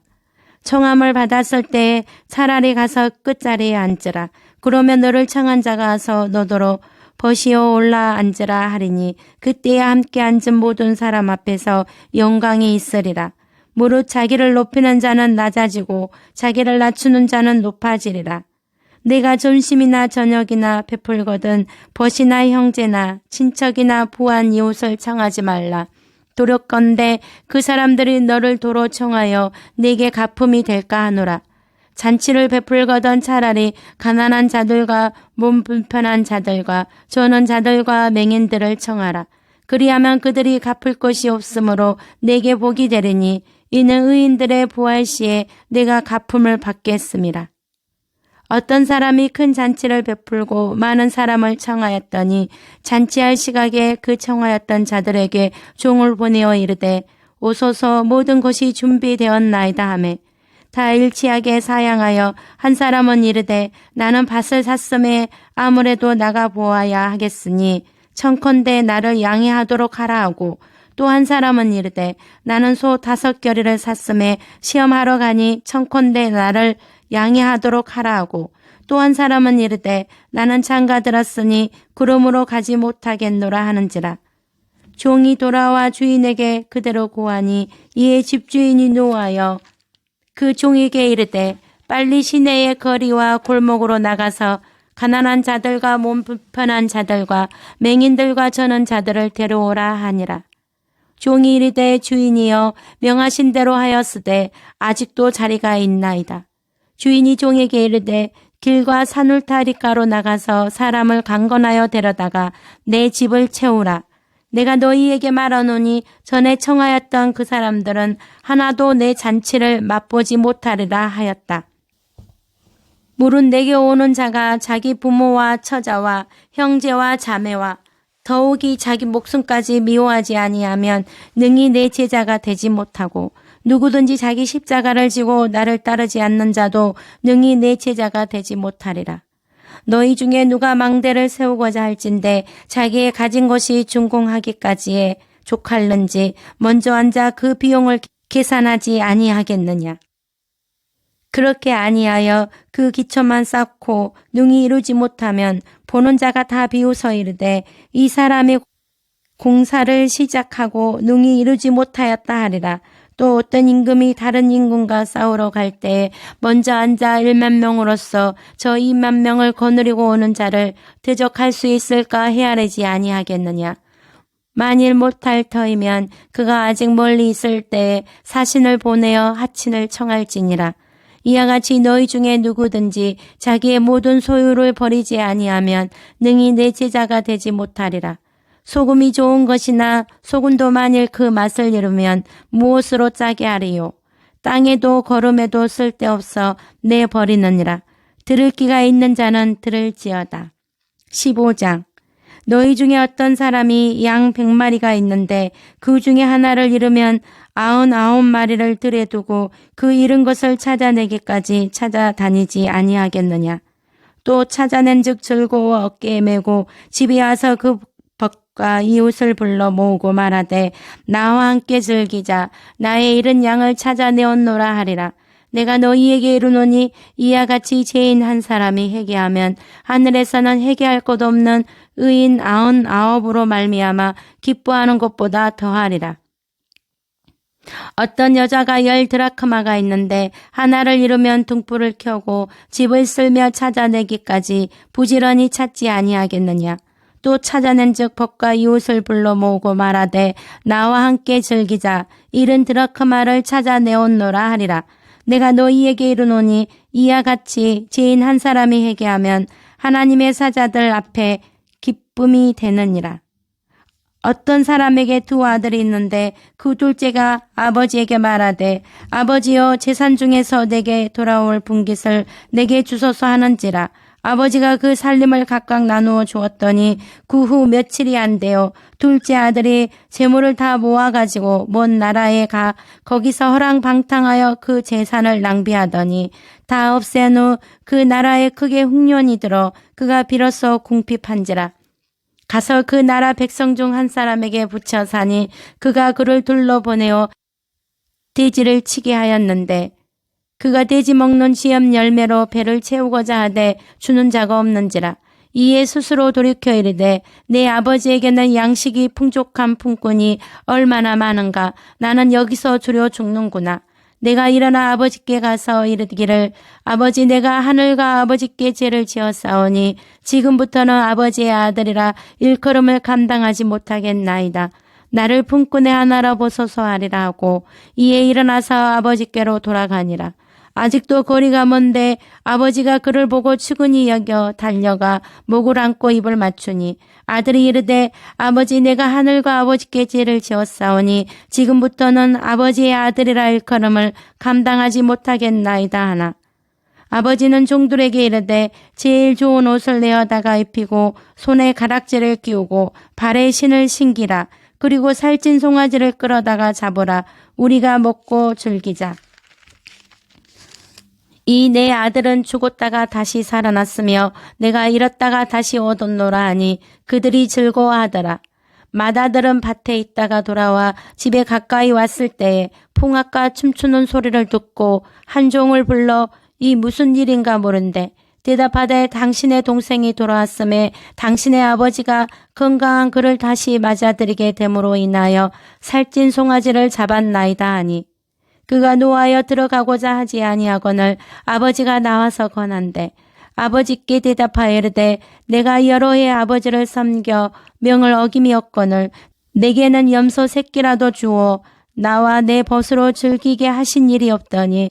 청함을 받았을 때에 차라리 가서 끝자리에 앉으라. 그러면 너를 청한 자가 와서 너더러 버시어 올라 앉으라 하리니 그때에 함께 앉은 모든 사람 앞에서 영광이 있으리라. 무릇 자기를 높이는 자는 낮아지고 자기를 낮추는 자는 높아지리라. 내가 존심이나 저녁이나 베풀거든 벗이나 형제나 친척이나 부한 이웃을 청하지 말라. 도력건대 그 사람들이 너를 도로 청하여 내게 가품이 될까 하노라. 잔치를 베풀거든 차라리 가난한 자들과 몸 불편한 자들과 저는 자들과 맹인들을 청하라. 그리하면 그들이 갚을 것이 없으므로 내게 복이 되리니 이는 의인들의 부활 시에 내가 가품을 받겠음이라. 어떤 사람이 큰 잔치를 베풀고 많은 사람을 청하였더니 잔치할 시각에 그 청하였던 자들에게 종을 보내어 이르되 오소서 모든 것이 준비되었나이다 하매 다 일치하게 사양하여 한 사람은 이르되 나는 밭을 샀음에 아무래도 나가 보아야 하겠으니 청컨대 나를 양해하도록 하라 하고 또 한 사람은 이르되 나는 소 5겨리를 샀음에 시험하러 가니 청컨대 나를 양해하도록 하라 하고 또 한 사람은 이르되 나는 장가 들었으니 그러므로 가지 못하겠노라 하는지라. 종이 돌아와 주인에게 그대로 고하니 이에 집주인이 노하여 그 종에게 이르되 빨리 시내의 거리와 골목으로 나가서 가난한 자들과 몸 불편한 자들과 맹인들과 저는 자들을 데려오라 하니라. 종이 이르되 주인이여 명하신 대로 하였으되 아직도 자리가 있나이다. 주인이 종에게 이르되 길과 산울타리가로 나가서 사람을 강건하여 데려다가 내 집을 채우라. 내가 너희에게 말하노니 전에 청하였던 그 사람들은 하나도 내 잔치를 맛보지 못하리라 하였다. 무릇 내게 오는 자가 자기 부모와 처자와 형제와 자매와 더욱이 자기 목숨까지 미워하지 아니하면 능히 내 제자가 되지 못하고 누구든지 자기 십자가를 지고 나를 따르지 않는 자도 능히 내 제자가 되지 못하리라. 너희 중에 누가 망대를 세우고자 할진대 자기의 가진 것이 준공하기까지에 족할는지 먼저 앉아 그 비용을 계산하지 아니하겠느냐. 그렇게 아니하여 그 기초만 쌓고 능히 이루지 못하면 보는 자가 다 비웃어 이르되 이 사람이 공사를 시작하고 능히 이루지 못하였다 하리라. 또 어떤 임금이 다른 임금과 싸우러 갈 때에 먼저 앉아 1만명으로서 저 2만명을 거느리고 오는 자를 대적할 수 있을까 헤아리지 아니하겠느냐. 만일 못할 터이면 그가 아직 멀리 있을 때에 사신을 보내어 하친을 청할지니라. 이와 같이 너희 중에 누구든지 자기의 모든 소유를 버리지 아니하면 능히 내 제자가 되지 못하리라. 소금이 좋은 것이나 소금도 만일 그 맛을 잃으면 무엇으로 짜게 하리요. 땅에도 거름에도 쓸데없어 내버리느니라. 들을 귀가 있는 자는 들을지어다. 15장. 너희 중에 어떤 사람이 양 100마리가 있는데 그 중에 하나를 잃으면 99마리를 들에 두고 그 잃은 것을 찾아내기까지 찾아다니지 아니하겠느냐. 또 찾아낸 즉 즐거워 어깨에 메고 집에 와서 그 벗과 이웃을 불러 모으고 말하되 나와 함께 즐기자. 나의 잃은 양을 찾아내었노라 하리라. 내가 너희에게 이르노니 이와 같이 죄인 한 사람이 회개하면 하늘에서는 회개할 것 없는 의인 99으로 말미암아 기뻐하는 것보다 더하리라. 어떤 여자가 10드라크마가 있는데 하나를 잃으면 등불을 켜고 집을 쓸며 찾아내기까지 부지런히 찾지 아니하겠느냐. 또 찾아낸 즉 벗과 이웃을 불러 모으고 말하되 나와 함께 즐기자. 잃은 드라크마를 찾아내었노라 하리라. 내가 너희에게 이르노니 이와 같이 죄인 한 사람이 회개하면 하나님의 사자들 앞에 기쁨이 되느니라. 어떤 사람에게 두 아들이 있는데 그 둘째가 아버지에게 말하되 아버지여 재산 중에서 내게 돌아올 분깃을 내게 주소서 하는지라. 아버지가 그 살림을 각각 나누어 주었더니 그 후 며칠이 안 되어 둘째 아들이 재물을 다 모아가지고 먼 나라에 가 거기서 허랑방탕하여 그 재산을 낭비하더니 다 없앤 후 그 나라에 크게 흉년이 들어 그가 비로소 궁핍한지라. 가서 그 나라 백성 중 한 사람에게 붙여 사니 그가 그를 둘러보내어 돼지를 치게 하였는데 그가 돼지 먹는 시험 열매로 배를 채우고자 하되 주는 자가 없는지라. 이에 스스로 돌이켜 이르되 내 아버지에게는 양식이 풍족한 품꾼이 얼마나 많은가. 나는 여기서 주려 죽는구나. 내가 일어나 아버지께 가서 이르기를 아버지 내가 하늘과 아버지께 죄를 지었사오니 지금부터는 아버지의 아들이라 일컬음을 감당하지 못하겠나이다. 나를 품꾼의 하나라 보소서 하리라 하고 이에 일어나서 아버지께로 돌아가니라. 아직도 거리가 먼데 아버지가 그를 보고 측은히 여겨 달려가 목을 안고 입을 맞추니 아들이 이르되 아버지 내가 하늘과 아버지께 죄를 지었사오니 지금부터는 아버지의 아들이라 일컬음을 감당하지 못하겠나이다 하나. 아버지는 종들에게 이르되 제일 좋은 옷을 내어다가 입히고 손에 가락지를 끼우고 발에 신을 신기라. 그리고 살찐 송아지를 끌어다가 잡으라. 우리가 먹고 즐기자. 이 내 아들은 죽었다가 다시 살아났으며 내가 잃었다가 다시 얻었노라 하니 그들이 즐거워하더라. 맏아들은 밭에 있다가 돌아와 집에 가까이 왔을 때에 풍악과 춤추는 소리를 듣고 한 종을 불러 이 무슨 일인가 모른대. 대답하되 당신의 동생이 돌아왔음에 당신의 아버지가 건강한 그를 다시 맞아들이게 됨으로 인하여 살찐 송아지를 잡았나이다 하니 그가 노하여 들어가고자 하지 아니하거늘 아버지가 나와서 권한대. 아버지께 대답하여 이르되 내가 여러 해 아버지를 섬겨 명을 어김이었거늘 내게는 염소 새끼라도 주어 나와 내 벗으로 즐기게 하신 일이 없더니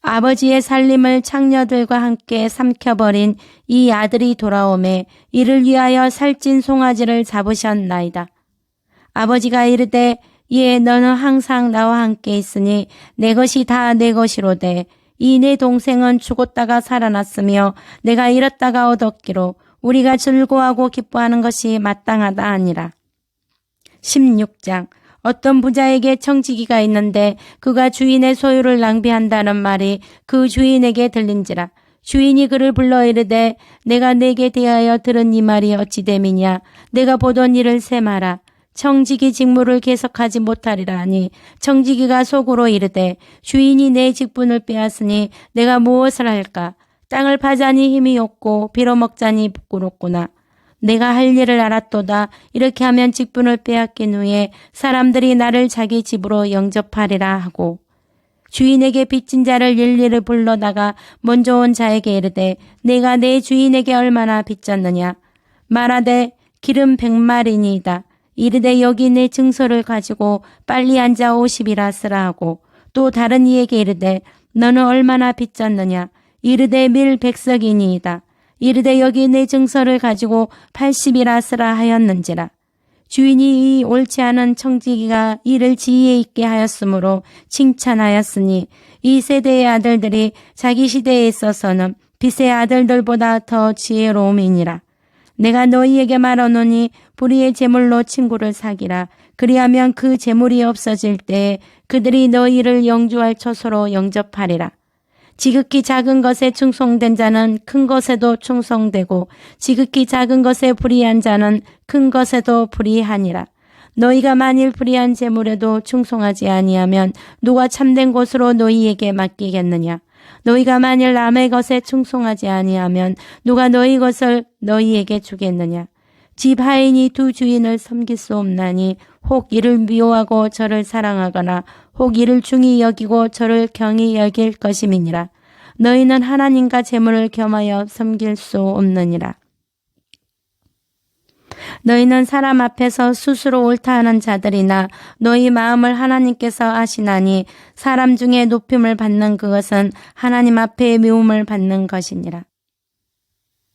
아버지의 살림을 창녀들과 함께 삼켜버린 이 아들이 돌아오매 이를 위하여 살찐 송아지를 잡으셨나이다. 아버지가 이르되 예 너는 항상 나와 함께 있으니 내 것이 다 내 것이로되 이 내 동생은 죽었다가 살아났으며 내가 잃었다가 얻었기로 우리가 즐거워하고 기뻐하는 것이 마땅하다 아니라. 16장 어떤 부자에게 청지기가 있는데 그가 주인의 소유를 낭비한다는 말이 그 주인에게 들린지라. 주인이 그를 불러 이르되 내가 내게 대하여 들은 이 말이 어찌 됨이냐. 내가 보던 일을 세마라. 청지기 직무를 계속하지 못하리라 하니 청지기가 속으로 이르되 주인이 내 직분을 빼앗으니 내가 무엇을 할까. 땅을 파자니 힘이 없고 빌어먹자니 부끄럽구나. 내가 할 일을 알았도다. 이렇게 하면 직분을 빼앗긴 후에 사람들이 나를 자기 집으로 영접하리라 하고 주인에게 빚진 자를 일일이 불러다가 먼저 온 자에게 이르되 내가 내 주인에게 얼마나 빚졌느냐. 말하되 기름 100마리니이다. 이르되 여기 내 증서를 가지고 빨리 앉아 50이라 쓰라 하고 또 다른 이에게 이르되 너는 얼마나 빚졌느냐. 이르되 밀 100석이니이다. 이르되 여기 내 증서를 가지고 80이라 쓰라 하였는지라. 주인이 이 옳지 않은 청지기가 이를 지혜 있게 하였으므로 칭찬하였으니 이 세대의 아들들이 자기 시대에 있어서는 빛의 아들들보다 더 지혜로움이니라. 내가 너희에게 말하노니 불의의 재물로 친구를 사기라. 그리하면 그 재물이 없어질 때에 그들이 너희를 영주할 처소로 영접하리라. 지극히 작은 것에 충성된 자는 큰 것에도 충성되고 지극히 작은 것에 불의한 자는 큰 것에도 불의하니라. 너희가 만일 불의한 재물에도 충성하지 아니하면 누가 참된 것으로 너희에게 맡기겠느냐. 너희가 만일 남의 것에 충성하지 아니하면 누가 너희 것을 너희에게 주겠느냐. 집 하인이 두 주인을 섬길 수 없나니 혹 이를 미워하고 저를 사랑하거나 혹 이를 중히 여기고 저를 경히 여길 것임이니라. 너희는 하나님과 재물을 겸하여 섬길 수 없느니라. 너희는 사람 앞에서 스스로 옳다 하는 자들이나 너희 마음을 하나님께서 아시나니 사람 중에 높임을 받는 그것은 하나님 앞에 미움을 받는 것이니라.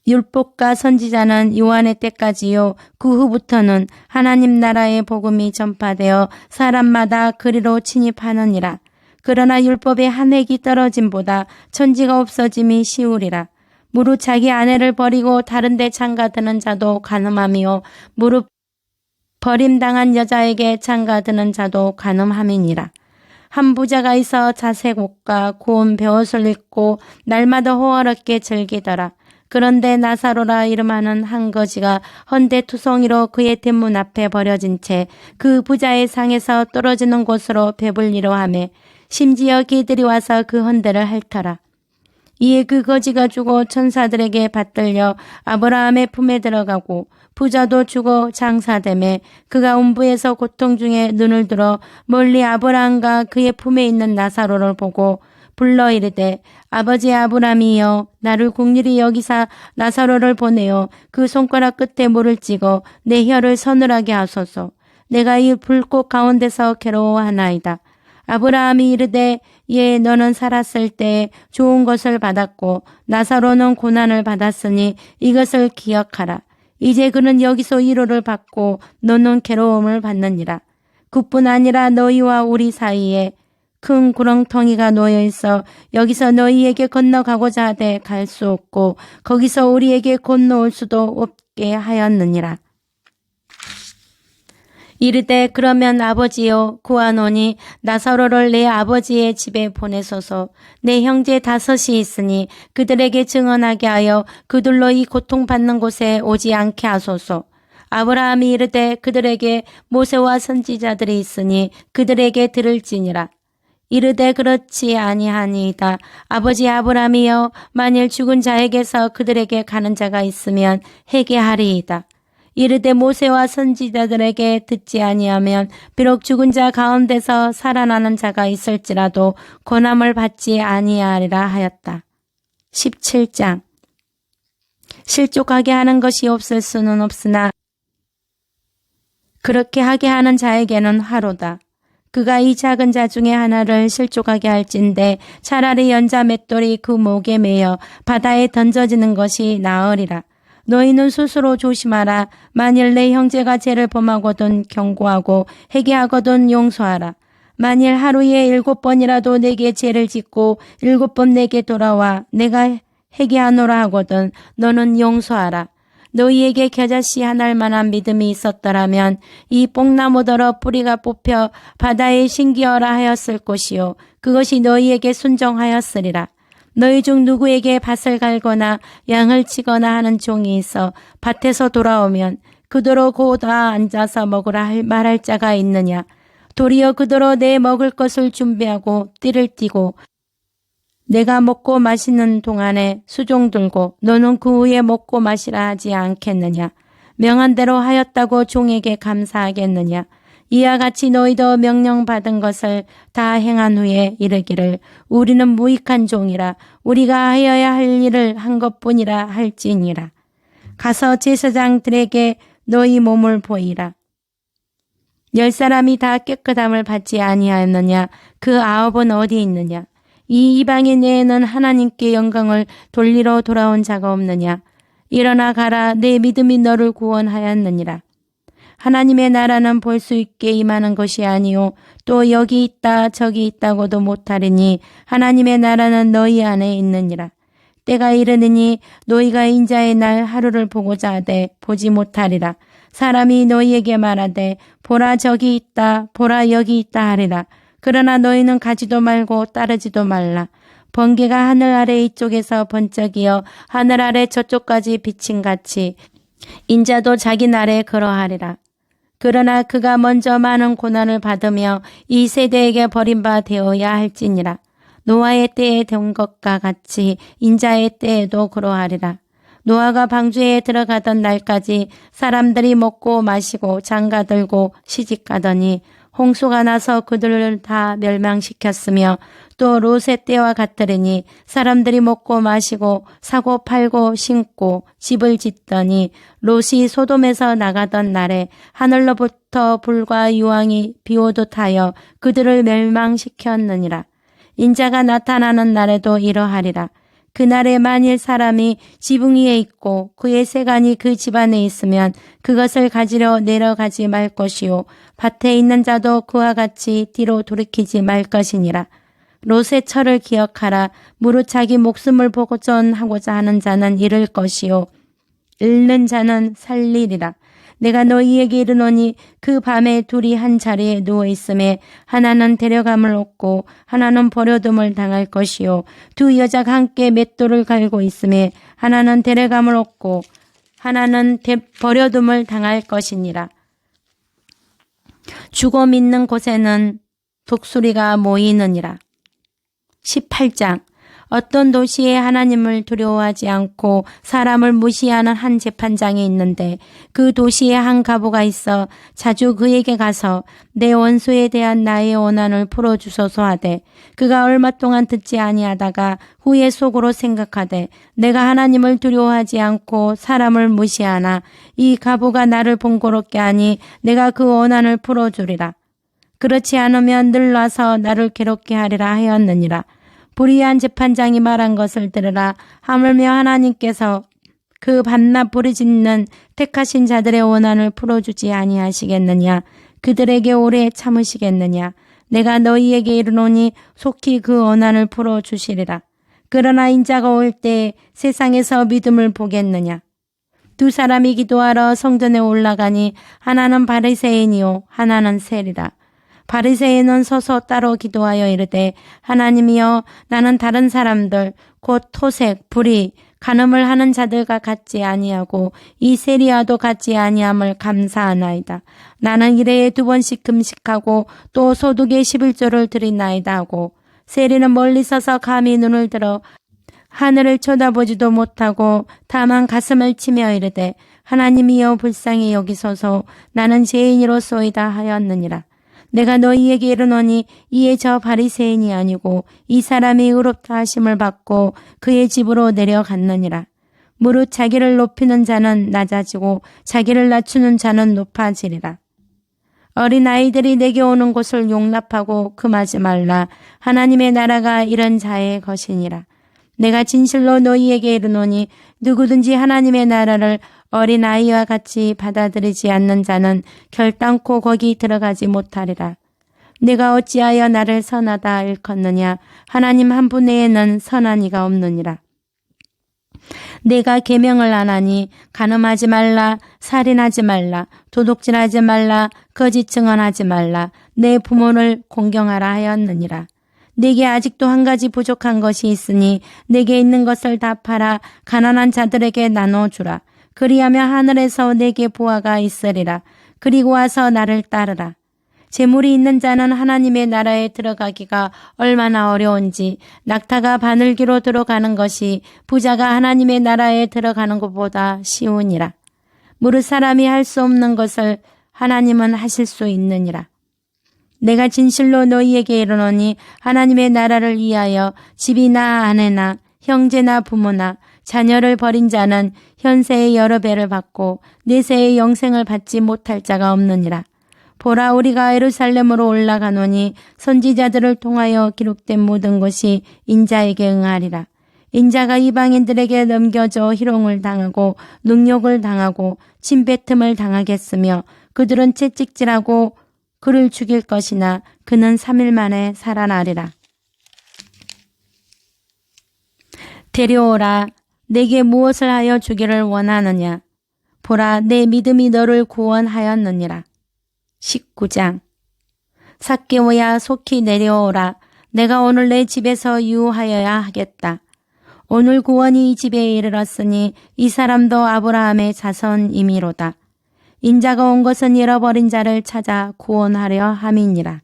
율법과 선지자는 요한의 때까지요. 그 후부터는 하나님 나라의 복음이 전파되어 사람마다 그리로 침입하느니라. 그러나 율법의 한 획이 떨어짐보다 천지가 없어짐이 쉬우리라. 무릇 자기 아내를 버리고 다른 데 장가드는 자도 간음하며 무릇 버림당한 여자에게 장가드는 자도 간음함이니라. 한 부자가 있어 자색 옷과 고운 베옷을 입고 날마다 호화롭게 즐기더라. 그런데 나사로라 이름하는 한 거지가 헌데투성이로 그의 대문 앞에 버려진 채 그 부자의 상에서 떨어지는 곳으로 배불리려 하매 심지어 개들이 와서 그 헌데를 핥더라. 이에 그 거지가 죽어 천사들에게 받들려 아브라함의 품에 들어가고 부자도 죽어 장사되매 그가 음부에서 고통 중에 눈을 들어 멀리 아브라함과 그의 품에 있는 나사로를 보고 불러 이르되 아버지 아브라함이여 나를 긍휼히 여기사 나사로를 보내어 그 손가락 끝에 물을 찍어 내 혀를 서늘하게 하소서. 내가 이 불꽃 가운데서 괴로워하나이다. 아브라함이 이르되 예 너는 살았을 때 좋은 것을 받았고 나사로는 고난을 받았으니 이것을 기억하라. 이제 그는 여기서 위로를 받고 너는 괴로움을 받느니라. 그뿐 아니라 너희와 우리 사이에 큰 구렁텅이가 놓여 있어 여기서 너희에게 건너가고자 하되 갈 수 없고 거기서 우리에게 건너올 수도 없게 하였느니라. 이르되 그러면 아버지여 구하노니 나사로를 내 아버지의 집에 보내소서. 내 형제 5이 있으니 그들에게 증언하게 하여 그들로 이 고통받는 곳에 오지 않게 하소서. 아브라함이 이르되 그들에게 모세와 선지자들이 있으니 그들에게 들을지니라. 이르되 그렇지 아니하니이다. 아버지 아브라함이여 만일 죽은 자에게서 그들에게 가는 자가 있으면 회개하리이다. 이르되 모세와 선지자들에게 듣지 아니하면 비록 죽은 자 가운데서 살아나는 자가 있을지라도 권함을 받지 아니하리라 하였다. 17장 실족하게 하는 것이 없을 수는 없으나 그렇게 하게 하는 자에게는 화로다. 그가 이 작은 자 중에 하나를 실족하게 할진대 차라리 연자 맷돌이 그 목에 매여 바다에 던져지는 것이 나으리라. 너희는 스스로 조심하라. 만일 내 형제가 죄를 범하거든 경고하고 회개하거든 용서하라. 만일 하루에 7번이라도 내게 죄를 짓고 7번 내게 돌아와 내가 회개하노라 하거든 너는 용서하라. 너희에게 겨자씨 하나일 만한 믿음이 있었더라면 이 뽕나무더러 뿌리가 뽑혀 바다에 심기어라 하였을 것이요 그것이 너희에게 순종하였으리라. 너희 중 누구에게 밭을 갈거나 양을 치거나 하는 종이 있어 밭에서 돌아오면 그대로 고다 앉아서 먹으라 말할 자가 있느냐. 도리어 그대로 내 먹을 것을 준비하고 띠를 띠고 내가 먹고 마시는 동안에 수종 들고 너는 그 후에 먹고 마시라 하지 않겠느냐. 명한 대로 하였다고 종에게 감사하겠느냐. 이와 같이 너희도 명령받은 것을 다 행한 후에 이르기를 우리는 무익한 종이라 우리가 하여야 할 일을 한 것뿐이라 할지니라. 가서 제사장들에게 너희 몸을 보이라. 10사람이 다 깨끗함을 받지 아니하였느냐. 그 9은 어디 있느냐. 이 이방인 외에는 하나님께 영광을 돌리러 돌아온 자가 없느냐. 일어나 가라. 내 믿음이 너를 구원하였느니라. 하나님의 나라는 볼 수 있게 임하는 것이 아니요 또 여기 있다 저기 있다고도 못하리니 하나님의 나라는 너희 안에 있느니라. 때가 이르느니 너희가 인자의 날 하루를 보고자 하되 보지 못하리라. 사람이 너희에게 말하되 보라 저기 있다 보라 여기 있다 하리라. 그러나 너희는 가지도 말고 따르지도 말라. 번개가 하늘 아래 이쪽에서 번쩍이어 하늘 아래 저쪽까지 비침같이 인자도 자기 날에 그러하리라. 그러나 그가 먼저 많은 고난을 받으며 이 세대에게 버림바 되어야 할지니라. 노아의 때에 된 것과 같이 인자의 때에도 그러하리라. 노아가 방주에 들어가던 날까지 사람들이 먹고 마시고 장가들고 시집가더니 홍수가 나서 그들을 다 멸망시켰으며 또 롯의 때와 같으리니 사람들이 먹고 마시고 사고 팔고 심고 집을 짓더니 롯이 소돔에서 나가던 날에 하늘로부터 불과 유황이 비오듯 하여 그들을 멸망시켰느니라. 인자가 나타나는 날에도 이러하리라. 그날에 만일 사람이 지붕 위에 있고 그의 세간이 그 집안에 있으면 그것을 가지러 내려가지 말 것이요 밭에 있는 자도 그와 같이 뒤로 돌이키지 말 것이니라. 롯의 철을 기억하라. 무릇 자기 목숨을 보존하고자 하는 자는 잃을 것이요 잃는 자는 살리리라. 내가 너희에게 이르노니 그 밤에 둘이 한 자리에 누워 있음에 하나는 데려감을 얻고 하나는 버려둠을 당할 것이요 두 여자가 함께 맷돌을 갈고 있음에 하나는 데려감을 얻고 하나는 버려둠을 당할 것이니라. 죽음 있는 곳에는 독수리가 모이느니라. 18장. 어떤 도시에 하나님을 두려워하지 않고 사람을 무시하는 한 재판장이 있는데 그 도시에 한 가부가 있어 자주 그에게 가서 내 원수에 대한 나의 원한을 풀어주소서 하되 그가 얼마 동안 듣지 아니하다가 후에 속으로 생각하되 내가 하나님을 두려워하지 않고 사람을 무시하나 이 가부가 나를 번거롭게 하니 내가 그 원한을 풀어주리라. 그렇지 않으면 늘 와서 나를 괴롭게 하리라 하였느니라. 불의한 재판장이 말한 것을 들으라. 하물며 하나님께서 그 밤낮 부르짖는 택하신 자들의 원한을 풀어주지 아니하시겠느냐. 그들에게 오래 참으시겠느냐. 내가 너희에게 이르노니 속히 그 원한을 풀어주시리라. 그러나 인자가 올 때 세상에서 믿음을 보겠느냐. 두 사람이 기도하러 성전에 올라가니 하나는 바리새인이요 하나는 세리라. 바리새인은 서서 따로 기도하여 이르되 하나님이여 나는 다른 사람들 곧 토색, 불의, 간음을 하는 자들과 같지 아니하고 이 세리와도 같지 아니함을 감사하나이다. 나는 일해에 2번씩 금식하고 또 소득의 11조를 드리나이다 하고 세리는 멀리 서서 감히 눈을 들어 하늘을 쳐다보지도 못하고 다만 가슴을 치며 이르되 하나님이여 불쌍히 여기소서 나는 죄인이로소이다 하였느니라. 내가 너희에게 이르노니 이에 저 바리새인이 아니고 이 사람이 의롭다 하심을 받고 그의 집으로 내려갔느니라. 무릇 자기를 높이는 자는 낮아지고 자기를 낮추는 자는 높아지리라. 어린아이들이 내게 오는 곳을 용납하고 금하지 말라. 하나님의 나라가 이런 자의 것이니라. 내가 진실로 너희에게 이르노니 누구든지 하나님의 나라를 어린아이와 같이 받아들이지 않는 자는 결단코 거기 들어가지 못하리라. 내가 어찌하여 나를 선하다 일컫느냐. 하나님 한 분 외에는 선한 이가 없느니라. 내가 계명을 안 하니 간음하지 말라, 살인하지 말라, 도둑질하지 말라, 거짓 증언하지 말라, 내 부모를 공경하라 하였느니라. 내게 아직도 한 가지 부족한 것이 있으니 내게 있는 것을 다 팔아 가난한 자들에게 나눠주라. 그리하면 하늘에서 내게 보화가 있으리라. 그리고 와서 나를 따르라. 재물이 있는 자는 하나님의 나라에 들어가기가 얼마나 어려운지 낙타가 바늘기로 들어가는 것이 부자가 하나님의 나라에 들어가는 것보다 쉬우니라. 무릇 사람이 할 수 없는 것을 하나님은 하실 수 있느니라. 내가 진실로 너희에게 이르노니 하나님의 나라를 위하여 집이나 아내나 형제나 부모나 자녀를 버린 자는 현세의 여러 배를 받고 내세의 영생을 받지 못할 자가 없느니라. 보라 우리가 예루살렘으로 올라가노니 선지자들을 통하여 기록된 모든 것이 인자에게 응하리라. 인자가 이방인들에게 넘겨져 희롱을 당하고 능욕을 당하고 침뱉음을 당하겠으며 그들은 채찍질하고 그를 죽일 것이나 그는 3일 만에 살아나리라. 데려오라. 내게 무엇을 하여 주기를 원하느냐. 보라 내 믿음이 너를 구원하였느니라. 19장. 삭개오야 속히 내려오라. 내가 오늘 내 집에서 유하여야 하겠다. 오늘 구원이 이 집에 이르렀으니 이 사람도 아브라함의 자손이미로다. 인자가 온 것은 잃어버린 자를 찾아 구원하려 함이니라.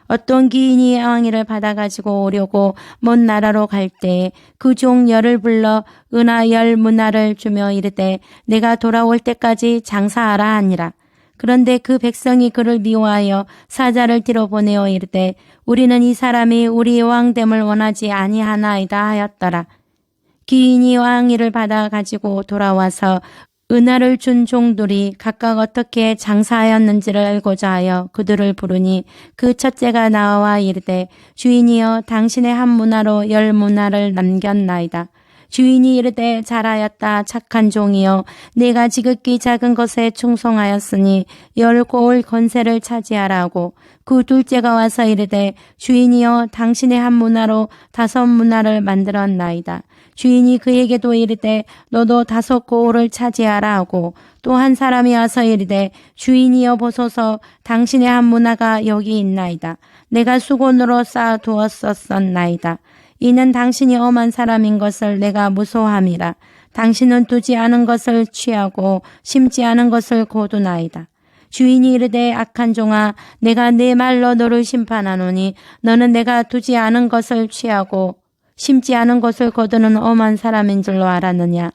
어떤 기인이 왕위를 받아가지고 오려고 먼 나라로 갈 때에 그 종 열을 불러 은하 10문화를 주며 이르되 내가 돌아올 때까지 장사하라 하니라. 그런데 그 백성이 그를 미워하여 사자를 뒤로 보내어 이르되 우리는 이 사람이 우리 왕됨을 원하지 아니하나이다 하였더라. 기인이 왕위를 받아 가지고 돌아와서 은하를 준 종들이 각각 어떻게 장사하였는지를 알고자 하여 그들을 부르니 그 첫째가 나와 이르되 주인이여 당신의 한 문화로 10문화를 남겼나이다. 주인이 이르되 잘하였다 착한 종이여 네가 지극히 작은 것에 충성하였으니 10고을 건세를 차지하라고. 그 둘째가 와서 이르되 주인이여 당신의 한 문화로 5문화를 만들었나이다. 주인이 그에게도 이르되 너도 5고을을 차지하라 하고 또 한 사람이 와서 이르되 주인이여 보소서 당신의 한 문화가 여기 있나이다. 내가 수건으로 쌓아 두었었나이다. 이는 당신이 엄한 사람인 것을 내가 무소함이라. 당신은 두지 않은 것을 취하고 심지 않은 것을 거두나이다. 주인이 이르되 악한 종아 내가 네 말로 너를 심판하노니 너는 내가 두지 않은 것을 취하고 심지 않은 것을 거두는 엄한 사람인 줄로 알았느냐.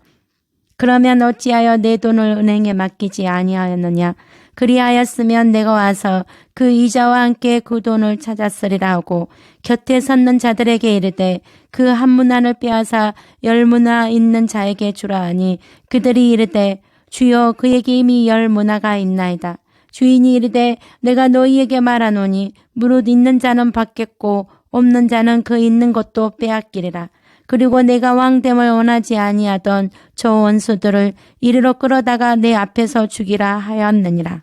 그러면 어찌하여 내 돈을 은행에 맡기지 아니하였느냐. 그리하였으면 내가 와서 그 이자와 함께 그 돈을 찾았으리라 하고 곁에 섰는 자들에게 이르되 그 한 문화를 빼앗아 10문화 있는 자에게 주라 하니 그들이 이르되 주여 그에게 이미 10문화가 있나이다. 주인이 이르되 내가 너희에게 말하노니 무릇 있는 자는 받겠고 없는 자는 그 있는 것도 빼앗기리라. 그리고 내가 왕됨을 원하지 아니하던 저 원수들을 이리로 끌어다가 내 앞에서 죽이라 하였느니라.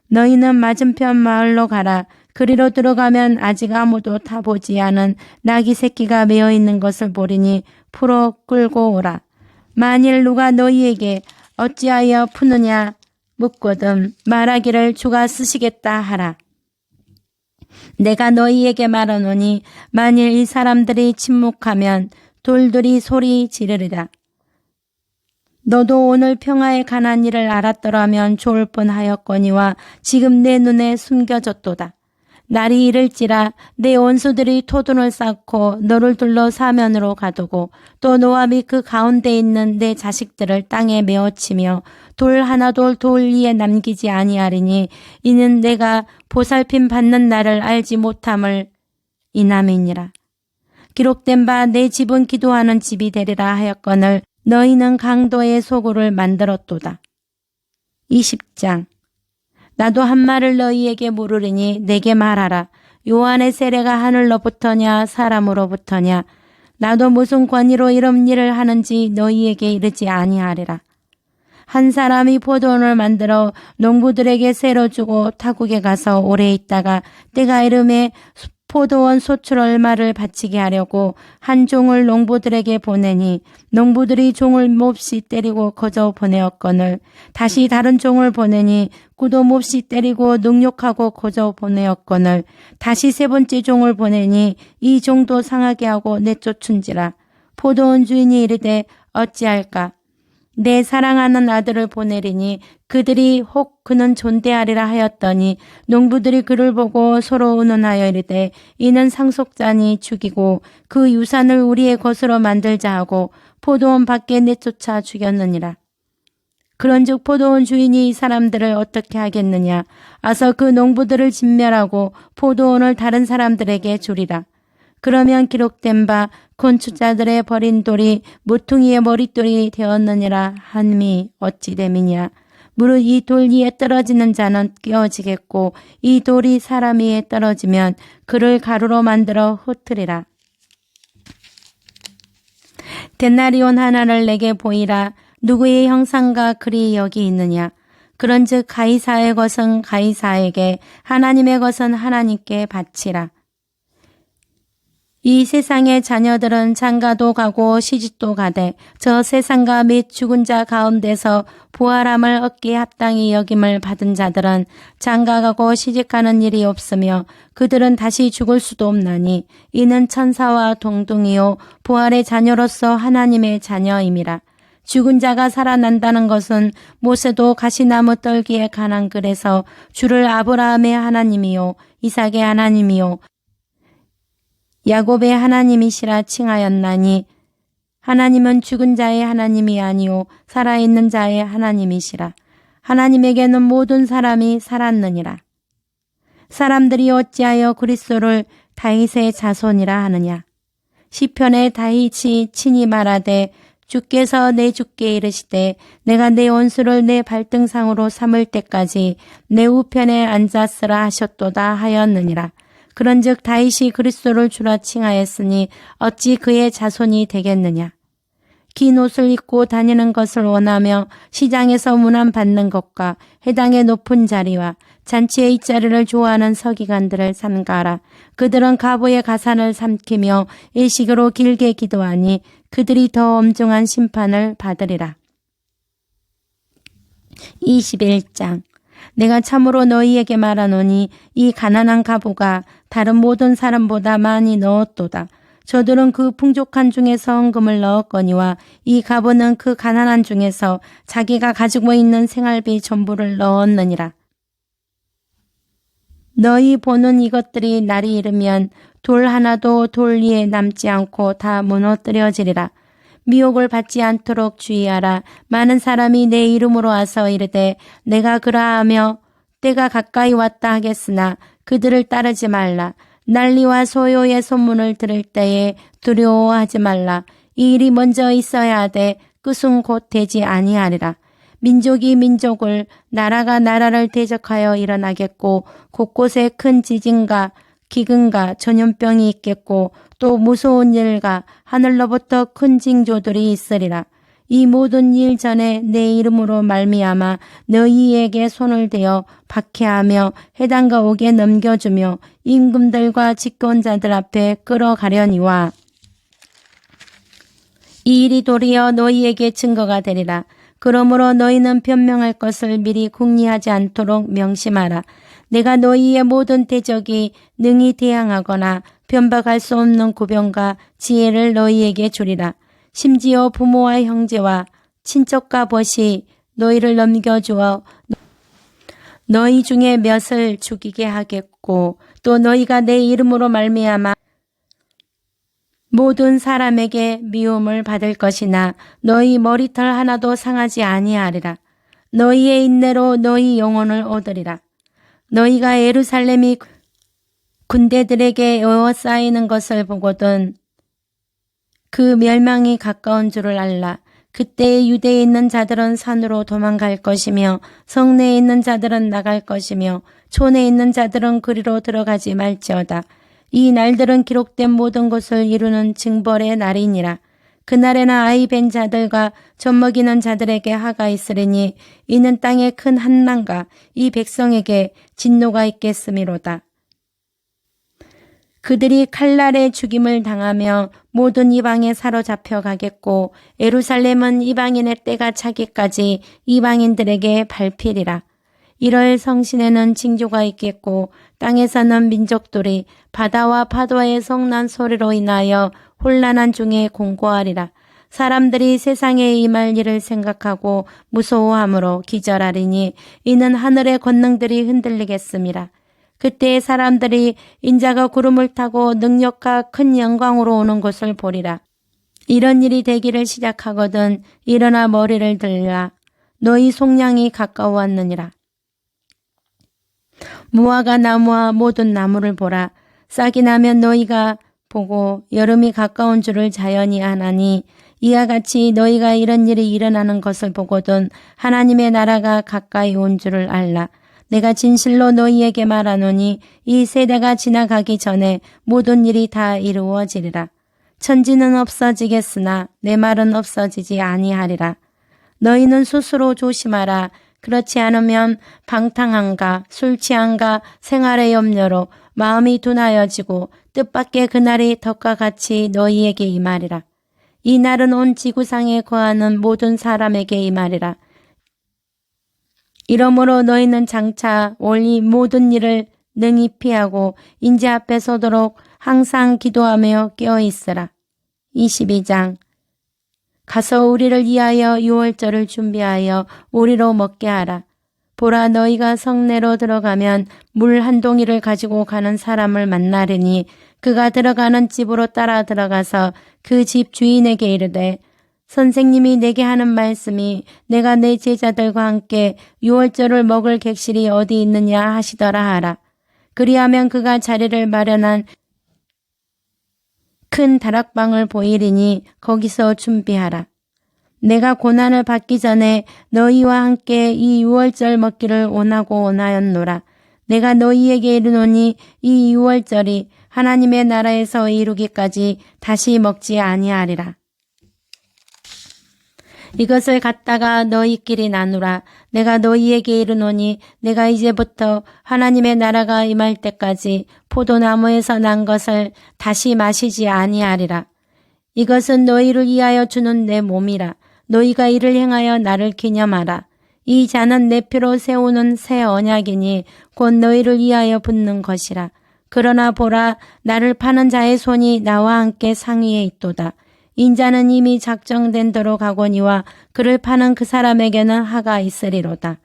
너희는 맞은편 마을로 가라. 그리로 들어가면 아직 아무도 타보지 않은 나귀 새끼가 메어 있는 것을 보리니 풀어 끌고 오라. 만일 누가 너희에게 어찌하여 푸느냐 묻거든 말하기를 주가 쓰시겠다 하라. 내가 너희에게 말하노니 만일 이 사람들이 침묵하면 돌들이 소리 지르리라. 너도 오늘 평화에 관한 일을 알았더라면 좋을 뻔하였거니와 지금 내 눈에 숨겨졌도다. 날이 이를지라 내 원수들이 토둔을 쌓고 너를 둘러 사면으로 가두고 또 너와 및 그 가운데 있는 내 자식들을 땅에 메어치며 돌 하나도 돌 위에 남기지 아니하리니 이는 내가 보살핌 받는 날을 알지 못함을 인함이니라. 기록된 바 내 집은 기도하는 집이 되리라 하였거늘 너희는 강도의 소굴을 만들었도다. 20장 나도 한 말을 너희에게 물으리니 내게 말하라. 요한의 세례가 하늘로부터냐 사람으로부터냐. 나도 무슨 권위로 이런 일을 하는지 너희에게 이르지 아니하리라. 한 사람이 포도원을 만들어 농부들에게 세로 주고 타국에 가서 오래 있다가 때가 이름에 포도원 소출 얼마를 바치게 하려고 한 종을 농부들에게 보내니 농부들이 종을 몹시 때리고 거저 보내었거늘 다시 다른 종을 보내니 그도 몹시 때리고 능욕하고 거저 보내었거늘 다시 세 번째 종을 보내니 이 종도 상하게 하고 내쫓은지라. 포도원 주인이 이르되 어찌할까. 내 사랑하는 아들을 보내리니 그들이 혹 그는 존대하리라 하였더니 농부들이 그를 보고 서로 의논하여 이르되 이는 상속자니 죽이고 그 유산을 우리의 것으로 만들자 하고 포도원 밖에 내쫓아 죽였느니라. 그런즉 포도원 주인이 이 사람들을 어떻게 하겠느냐. 아서 그 농부들을 진멸하고 포도원을 다른 사람들에게 주리라. 그러면 기록된 바 건축자들의 버린 돌이 모퉁이의 머릿돌이 되었느니라 함이 어찌 됨이냐. 무릇 이 돌 위에 떨어지는 자는 깨어지겠고 이 돌이 사람 위에 떨어지면 그를 가루로 만들어 흩으리라. 데나리온 하나를 내게 보이라. 누구의 형상과 글이 여기 있느냐. 그런즉 가이사의 것은 가이사에게 하나님의 것은 하나님께 바치라. 이 세상의 자녀들은 장가도 가고 시집도 가되 저 세상과 및 죽은 자 가운데서 부활함을 얻기에 합당히 여김을 받은 자들은 장가가고 시집가는 일이 없으며 그들은 다시 죽을 수도 없나니 이는 천사와 동등이요 부활의 자녀로서 하나님의 자녀임이라. 죽은 자가 살아난다는 것은 모세도 가시나무 떨기에 관한 글에서 주를 아브라함의 하나님이요 이삭의 하나님이요 야곱의 하나님이시라 칭하였나니 하나님은 죽은 자의 하나님이 아니오 살아있는 자의 하나님이시라. 하나님에게는 모든 사람이 살았느니라. 사람들이 어찌하여 그리스도를 다윗의 자손이라 하느냐. 시편에 다윗이 친히 말하되 주께서 내 주께 이르시되 내가 내 원수를 내 발등상으로 삼을 때까지 내 우편에 앉았으라 하셨도다 하였느니라. 그런즉 다윗이 그리스도를 주라 칭하였으니 어찌 그의 자손이 되겠느냐. 긴 옷을 입고 다니는 것을 원하며 시장에서 문안받는 것과 해당의 높은 자리와 잔치의 윗자리를 좋아하는 서기관들을 삼가라. 그들은 가부의 가산을 삼키며 일식으로 길게 기도하니 그들이 더 엄중한 심판을 받으리라. 21장. 내가 참으로 너희에게 말하노니 이 가난한 가부가 다른 모든 사람보다 많이 넣었도다. 저들은 그 풍족한 중에서 헌금을 넣었거니와 이 가부는 그 가난한 중에서 자기가 가지고 있는 생활비 전부를 넣었느니라. 너희 보는 이것들이 날이 이르면 돌 하나도 돌 위에 남지 않고 다 무너뜨려지리라. 미혹을 받지 않도록 주의하라. 많은 사람이 내 이름으로 와서 이르되 내가 그러하며 때가 가까이 왔다 하겠으나 그들을 따르지 말라. 난리와 소요의 소문을 들을 때에 두려워하지 말라. 이 일이 먼저 있어야 하되 끝은 곧 되지 아니하리라. 민족이 민족을, 나라가 나라를 대적하여 일어나겠고 곳곳에 큰 지진과 기근과 전염병이 있겠고 또 무서운 일과 하늘로부터 큰 징조들이 있으리라. 이 모든 일 전에 내 이름으로 말미암아 너희에게 손을 대어 박해하며 해당과 옥에 넘겨주며 임금들과 집권자들 앞에 끌어가려니와 이 일이 도리어 너희에게 증거가 되리라. 그러므로 너희는 변명할 것을 미리 궁리하지 않도록 명심하라. 내가 너희의 모든 대적이 능히 대항하거나 변박할 수 없는 구병과 지혜를 너희에게 주리라. 심지어 부모와 형제와 친척과 벗이 너희를 넘겨주어 너희 중에 몇을 죽이게 하겠고 또 너희가 내 이름으로 말미암아 모든 사람에게 미움을 받을 것이나 너희 머리털 하나도 상하지 아니하리라. 너희의 인내로 너희 영혼을 얻으리라. 너희가 예루살렘이 군대들에게 에워싸이는 것을 보거든 그 멸망이 가까운 줄을 알라. 그때 유대에 있는 자들은 산으로 도망갈 것이며 성내에 있는 자들은 나갈 것이며 촌에 있는 자들은 그리로 들어가지 말지어다. 이 날들은 기록된 모든 것을 이루는 징벌의 날이니라. 그날에는 아이 벤 자들과 젖먹이는 자들에게 하가 있으리니 이는 땅에 큰 한난과 이 백성에게 진노가 있겠음이로다. 그들이 칼날에 죽임을 당하며 모든 이방에 사로잡혀 가겠고 예루살렘은 이방인의 때가 차기까지 이방인들에게 밟히리라. 이럴 성신에는 징조가 있겠고 땅에서는 민족들이 바다와 파도의 성난 소리로 인하여 혼란한 중에 공고하리라. 사람들이 세상에 임할 일을 생각하고 무서워함으로 기절하리니 이는 하늘의 권능들이 흔들리겠음이라. 그때 사람들이 인자가 구름을 타고 능력과 큰 영광으로 오는 것을 보리라. 이런 일이 되기를 시작하거든 일어나 머리를 들라. 너희 속량이 가까웠느니라. 무화과 나무와 모든 나무를 보라. 싹이 나면 너희가 보고 여름이 가까운 줄을 자연히 아나니 이와 같이 너희가 이런 일이 일어나는 것을 보거든 하나님의 나라가 가까이 온 줄을 알라. 내가 진실로 너희에게 말하노니 이 세대가 지나가기 전에 모든 일이 다 이루어지리라. 천지는 없어지겠으나 내 말은 없어지지 아니하리라. 너희는 스스로 조심하라. 그렇지 않으면 방탕함과 술 취함과 생활의 염려로 마음이 둔하여지고 뜻밖의 그날이 덕과 같이 너희에게 임하리라. 이 날은 온 지구상에 거하는 모든 사람에게 임하리라. 이러므로 너희는 장차 올 이 모든 일을 능히 피하고 인재 앞에 서도록 항상 기도하며 깨어있으라. 22장. 가서 우리를 위하여 유월절을 준비하여 우리로 먹게 하라. 보라, 너희가 성내로 들어가면 물 한 동이를 가지고 가는 사람을 만나리니 그가 들어가는 집으로 따라 들어가서 그 집 주인에게 이르되 선생님이 내게 하는 말씀이 내가 내 제자들과 함께 유월절을 먹을 객실이 어디 있느냐 하시더라 하라. 그리하면 그가 자리를 마련한 큰 다락방을 보이리니 거기서 준비하라. 내가 고난을 받기 전에 너희와 함께 이 유월절 먹기를 원하였노라. 내가 너희에게 이르노니 이 유월절이 하나님의 나라에서 이루기까지 다시 먹지 아니하리라. 이것을 갖다가 너희끼리 나누라. 내가 너희에게 이르노니 내가 이제부터 하나님의 나라가 임할 때까지 포도나무에서 난 것을 다시 마시지 아니하리라. 이것은 너희를 위하여 주는 내 몸이라. 너희가 이를 행하여 나를 기념하라. 이 잔은 내 피로 세우는 새 언약이니 곧 너희를 위하여 붓는 것이라. 그러나 보라, 나를 파는 자의 손이 나와 함께 상위에 있도다. 인자는 이미 작정된 대로 가거니와 그를 파는 그 사람에게는 하가 있으리로다.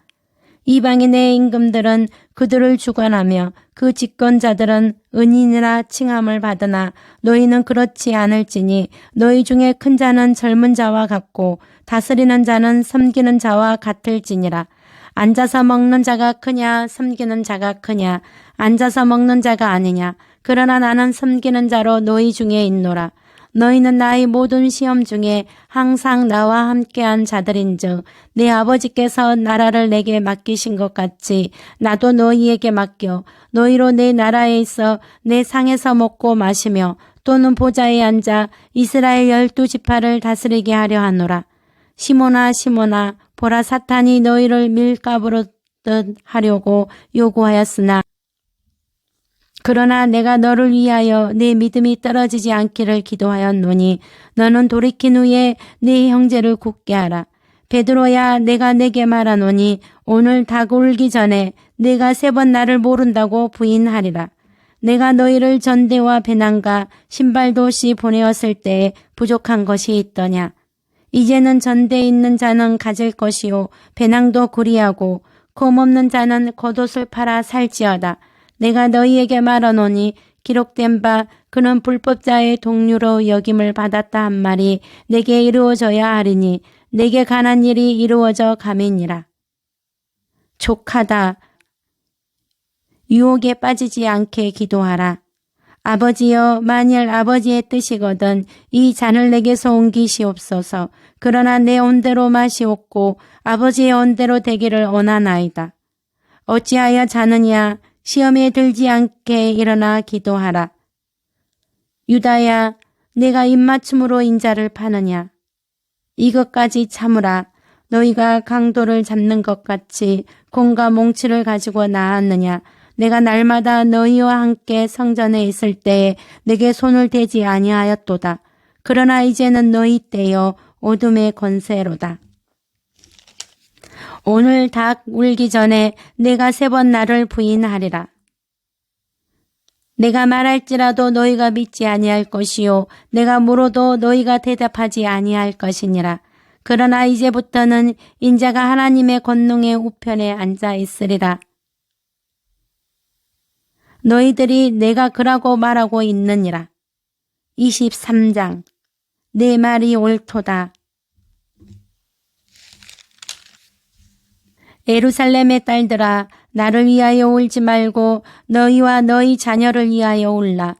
이방인의 임금들은 그들을 주관하며 그 집권자들은 은인이라 칭함을 받으나 너희는 그렇지 않을지니 너희 중에 큰 자는 젊은 자와 같고 다스리는 자는 섬기는 자와 같을지니라. 앉아서 먹는 자가 크냐 섬기는 자가 크냐. 앉아서 먹는 자가 아니냐. 그러나 나는 섬기는 자로 너희 중에 있노라. 너희는 나의 모든 시험 중에 항상 나와 함께한 자들인즉 내 아버지께서 나라를 내게 맡기신 것 같이 나도 너희에게 맡겨 너희로 내 나라에 있어 내 상에서 먹고 마시며 또는 보좌에 앉아 이스라엘 12지파를 다스리게 하려 하노라. 시몬아 시몬아 보라, 사탄이 너희를 밀가부르듯 하려고 요구하였으나 그러나 내가 너를 위하여 내 믿음이 떨어지지 않기를 기도하였노니 너는 돌이킨 후에 네 형제를 굳게 하라. 베드로야, 내가 내게 말하노니 오늘 닭 울기 전에 내가 3번 나를 모른다고 부인하리라. 내가 너희를 전대와 배낭과 신발도시 보내었을 때에 부족한 것이 있더냐. 이제는 전대에 있는 자는 가질 것이요 배낭도 구리하고 곰없는 자는 겉옷을 팔아 살지어다. 내가 너희에게 말하노니 기록된 바 그는 불법자의 동류로 여김을 받았다 한 말이 내게 이루어져야 하리니 내게 관한 일이 이루어져 감이니라. 족하다. 유혹에 빠지지 않게 기도하라. 아버지여, 만일 아버지의 뜻이거든 이 잔을 내게서 옮기시옵소서. 그러나 내 온대로 마시옵고 아버지의 온대로 되기를 원하나이다. 어찌하여 자느냐. 시험에 들지 않게 일어나 기도하라. 유다야, 내가 입맞춤으로 인자를 파느냐. 이것까지 참으라. 너희가 강도를 잡는 것 같이 弓과 몽치를 가지고 나았느냐. 내가 날마다 너희와 함께 성전에 있을 때에 내게 손을 대지 아니하였도다. 그러나 이제는 너희 때여 어둠의 권세로다. 오늘 닭 울기 전에 내가 3번 나를 부인하리라. 내가 말할지라도 너희가 믿지 아니할 것이요 내가 물어도 너희가 대답하지 아니할 것이니라. 그러나 이제부터는 인자가 하나님의 권능의 우편에 앉아 있으리라. 너희들이 내가 그라고 말하고 있느니라. 23장. 내 말이 옳도다. 예루살렘의 딸들아, 나를 위하여 울지 말고 너희와 너희 자녀를 위하여 울라.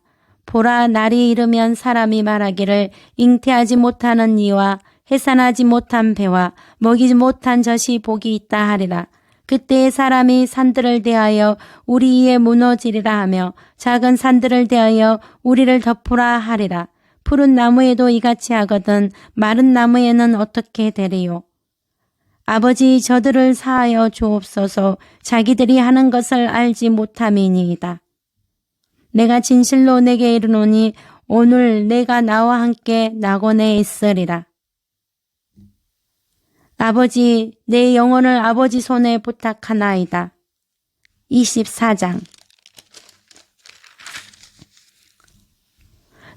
보라, 날이 이르면 사람이 말하기를 잉태하지 못하는 이와 해산하지 못한 배와 먹이지 못한 젖이 복이 있다 하리라. 그때에 사람이 산들을 대하여 우리 위에 무너지리라 하며 작은 산들을 대하여 우리를 덮으라 하리라. 푸른 나무에도 이같이 하거든 마른 나무에는 어떻게 되리요. 아버지, 저들을 사하여 주옵소서. 자기들이 하는 것을 알지 못함이니이다. 내가 진실로 내게 이르노니 오늘 내가 나와 함께 낙원에 있으리라. 아버지, 내 영혼을 아버지 손에 부탁하나이다. 24장.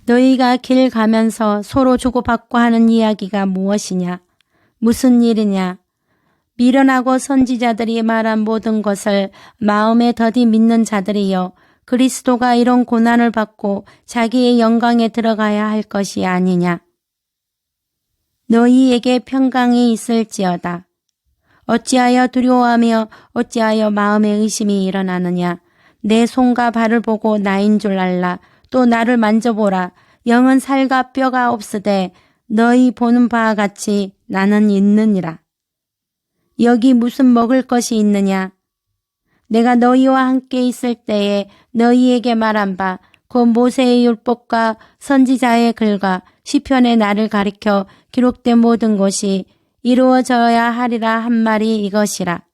너희가 길 가면서 서로 주고받고 하는 이야기가 무엇이냐? 무슨 일이냐? 미련하고 선지자들이 말한 모든 것을 마음에 더디 믿는 자들이여, 그리스도가 이런 고난을 받고 자기의 영광에 들어가야 할 것이 아니냐. 너희에게 평강이 있을지어다. 어찌하여 두려워하며 어찌하여 마음에 의심이 일어나느냐. 내 손과 발을 보고 나인 줄 알라. 또 나를 만져보라. 영은 살과 뼈가 없으되 너희 보는 바와 같이 나는 있느니라. 여기 무슨 먹을 것이 있느냐? 내가 너희와 함께 있을 때에 너희에게 말한 바 곧 모세의 율법과 선지자의 글과 시편의 나를 가리켜 기록된 모든 것이 이루어져야 하리라 한 말이 이것이라.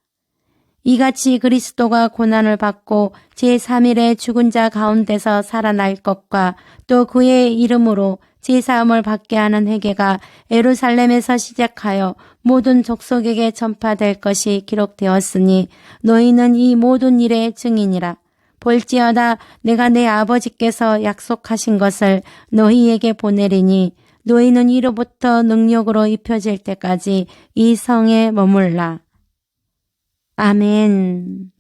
이같이 그리스도가 고난을 받고 제3일에 죽은 자 가운데서 살아날 것과 또 그의 이름으로 제사함을 받게 하는 회개가 예루살렘에서 시작하여 모든 족속에게 전파될 것이 기록되었으니 너희는 이 모든 일의 증인이라. 볼지어다 내가 내 아버지께서 약속하신 것을 너희에게 보내리니 너희는 이로부터 능력으로 입혀질 때까지 이 성에 머물라. 아멘.